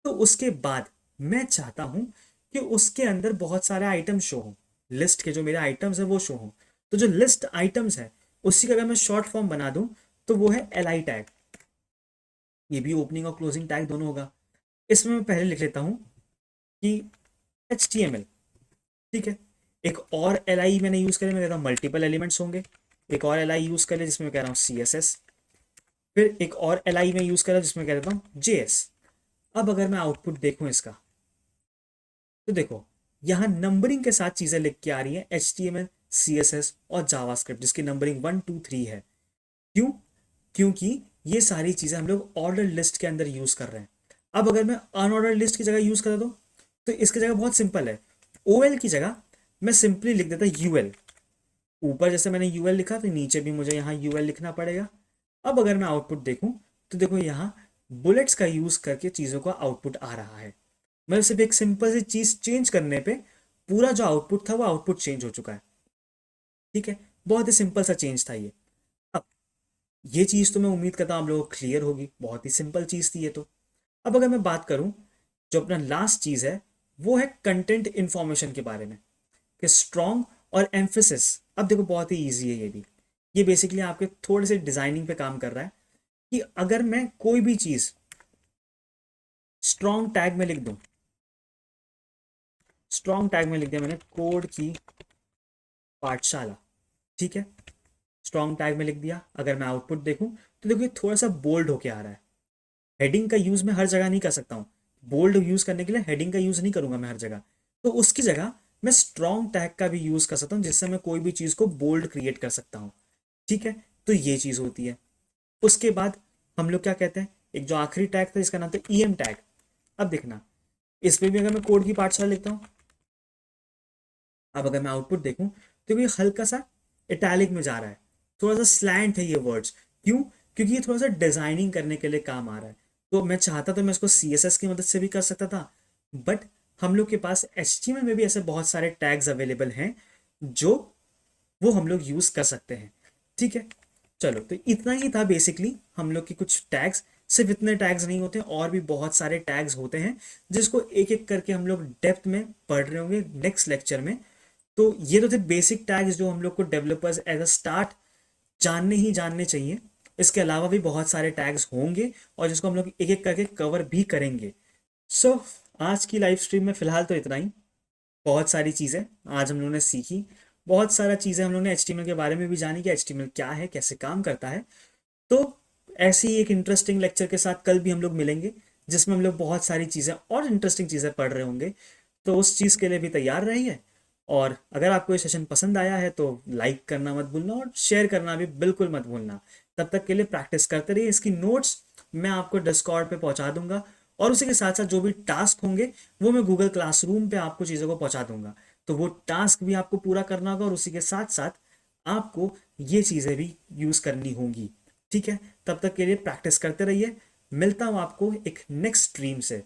तो उसके बाद मैं चाहता हूं कि उसके अंदर बहुत सारे आइटम शो हो, लिस्ट के जो मेरे आइटम्स है वो शो हो। तो जो लिस्ट आइटम्स है उसी का अगर मैं शॉर्ट फॉर्म बना दूं तो वो है LI टैग। ये भी ओपनिंग और क्लोजिंग टैग दोनों होगा। इसमें मैं पहले लिख लेता हूं कि HTML। ठीक है। एक और LI मैंने यूज करे, मैं कहता हूँ मल्टीपल एलिमेंट्स होंगे। एक और LI यूज करे जिसमें मैं कह रहा हूँ CSS। फिर एक और LI में यूज करा जिसमें कह देता हूँ JS। अब अगर मैं आउटपुट देखूं इसका तो देखो यहां नंबरिंग के साथ चीजें लिख के आ रही है HTML, CSS और जावास्क्रिप्ट जिसकी नंबरिंग 1 2 3 है। क्यों? क्योंकि ये सारी चीजें हम लोग ऑर्डर लिस्ट के अंदर यूज कर रहे हैं। अब अगर मैं अनऑर्डर लिस्ट की जगह यूज कर दूं तो इसकी जगह बहुत सिंपल है। OL की जगह मैं सिंपली लिख देता UL। ऊपर जैसे मैंने UL लिखा तो नीचे भी मुझे यहाँ UL लिखना पड़ेगा। अब अगर मैं आउटपुट देखूं तो देखो यहाँ बुलेट्स का यूज करके चीजों का आउटपुट आ रहा है। मतलब सिर्फ एक सिंपल सी चीज चेंज करने पे पूरा जो आउटपुट था वो आउटपुट चेंज हो चुका है। ठीक है। बहुत ही सिंपल सा चेंज था ये। अब ये चीज तो मैं उम्मीद करता हूँ आप लोगों को क्लियर होगी, बहुत ही सिंपल चीज थी ये तो। अब अगर मैं बात करूं जो अपना लास्ट चीज है वो है कंटेंट इंफॉर्मेशन के बारे में, कि स्ट्रॉन्ग और एम्फेसिस। अब देखो बहुत ही ईजी है ये भी। ये बेसिकली आपके थोड़े से डिजाइनिंग पे काम कर रहा है कि अगर मैं कोई भी चीज स्ट्रॉन्ग टैग में लिख दूं, स्ट्रॉन्ग टैग में लिख दिया मैंने कोड की पाठशाला। ठीक है। स्ट्रॉन्ग टैग में लिख दिया। अगर मैं आउटपुट देखूं तो देखो ये थोड़ा सा बोल्ड होके आ रहा है। हेडिंग का यूज मैं हर जगह नहीं कर सकता हूँ। बोल्ड यूज करने के लिए हेडिंग का यूज नहीं करूंगा मैं हर जगह। तो उसकी जगह मैं स्ट्रॉन्ग टैग का भी यूज कर सकता हूँ जिससे मैं कोई भी चीज को बोल्ड क्रिएट कर सकता हूँ। ठीक है। तो ये चीज होती है। उसके बाद हम लोग क्या कहते हैं, एक जो आखिरी टैग था जिसका नाम था EM टैग। अब देखना इस पे भी अगर मैं कोड की पाठशाला लिखता हूँ अब अगर मैं आउटपुट देखूं तो ये हल्का सा इटैलिक में जा रहा है, थोड़ा सा स्लैंट है ये वर्ड्स। क्यों? क्योंकि ये थोड़ा सा डिजाइनिंग करने के लिए काम आ रहा है। तो मैं चाहता तो मैं इसको CSS की मदद से भी कर सकता था, बट हम लोग के पास HTML में भी ऐसे बहुत सारे टैग्स अवेलेबल हैं जो वो हम लोग यूज कर सकते हैं। ठीक है, चलो तो इतना ही था बेसिकली हम लोग के कुछ टैग्स। सिर्फ इतने टैग्स नहीं होते, और भी बहुत सारे टैग्स होते हैं जिसको एक एक करके हम लोग डेप्थ में पढ़ रहे होंगे नेक्स्ट लेक्चर में। तो ये तो थे बेसिक टैग्स जो हम लोग को डेवलपर्स एज अ स्टार्ट जानने ही जानने चाहिए। इसके अलावा भी बहुत सारे टैग्स होंगे और जिसको हम लोग एक एक करके कवर भी करेंगे। सो आज की लाइव स्ट्रीम में फिलहाल तो इतना ही। बहुत सारी चीज़ें आज हम लोगों ने सीखी, बहुत सारा चीज़ें हम लोगों ने HTML के बारे में भी जानी कि HTML क्या है, कैसे काम करता है। तो ऐसी ही एक इंटरेस्टिंग लेक्चर के साथ कल भी हम लोग मिलेंगे, जिसमें हम लोग बहुत सारी चीज़ें और इंटरेस्टिंग चीज़ें पढ़ रहे होंगे। तो उस चीज़ के लिए भी तैयार रहिए। और अगर आपको ये सेशन पसंद आया है तो लाइक करना मत भूलना और शेयर करना भी बिल्कुल मत भूलना। तब तक के लिए प्रैक्टिस करते रहिए। इसकी नोट्स मैं आपको डिस्कॉर्ड पे पहुंचा दूंगा, और उसी के साथ साथ जो भी टास्क होंगे वो मैं गूगल क्लासरूम पे आपको चीज़ों को पहुंचा दूंगा। तो वो टास्क भी आपको पूरा करना होगा और उसी के साथ साथ आपको ये चीज़ें भी यूज़ करनी होंगी। ठीक है, तब तक के लिए प्रैक्टिस करते रहिए। मिलता हूँ आपको एक नेक्स्ट स्ट्रीम से।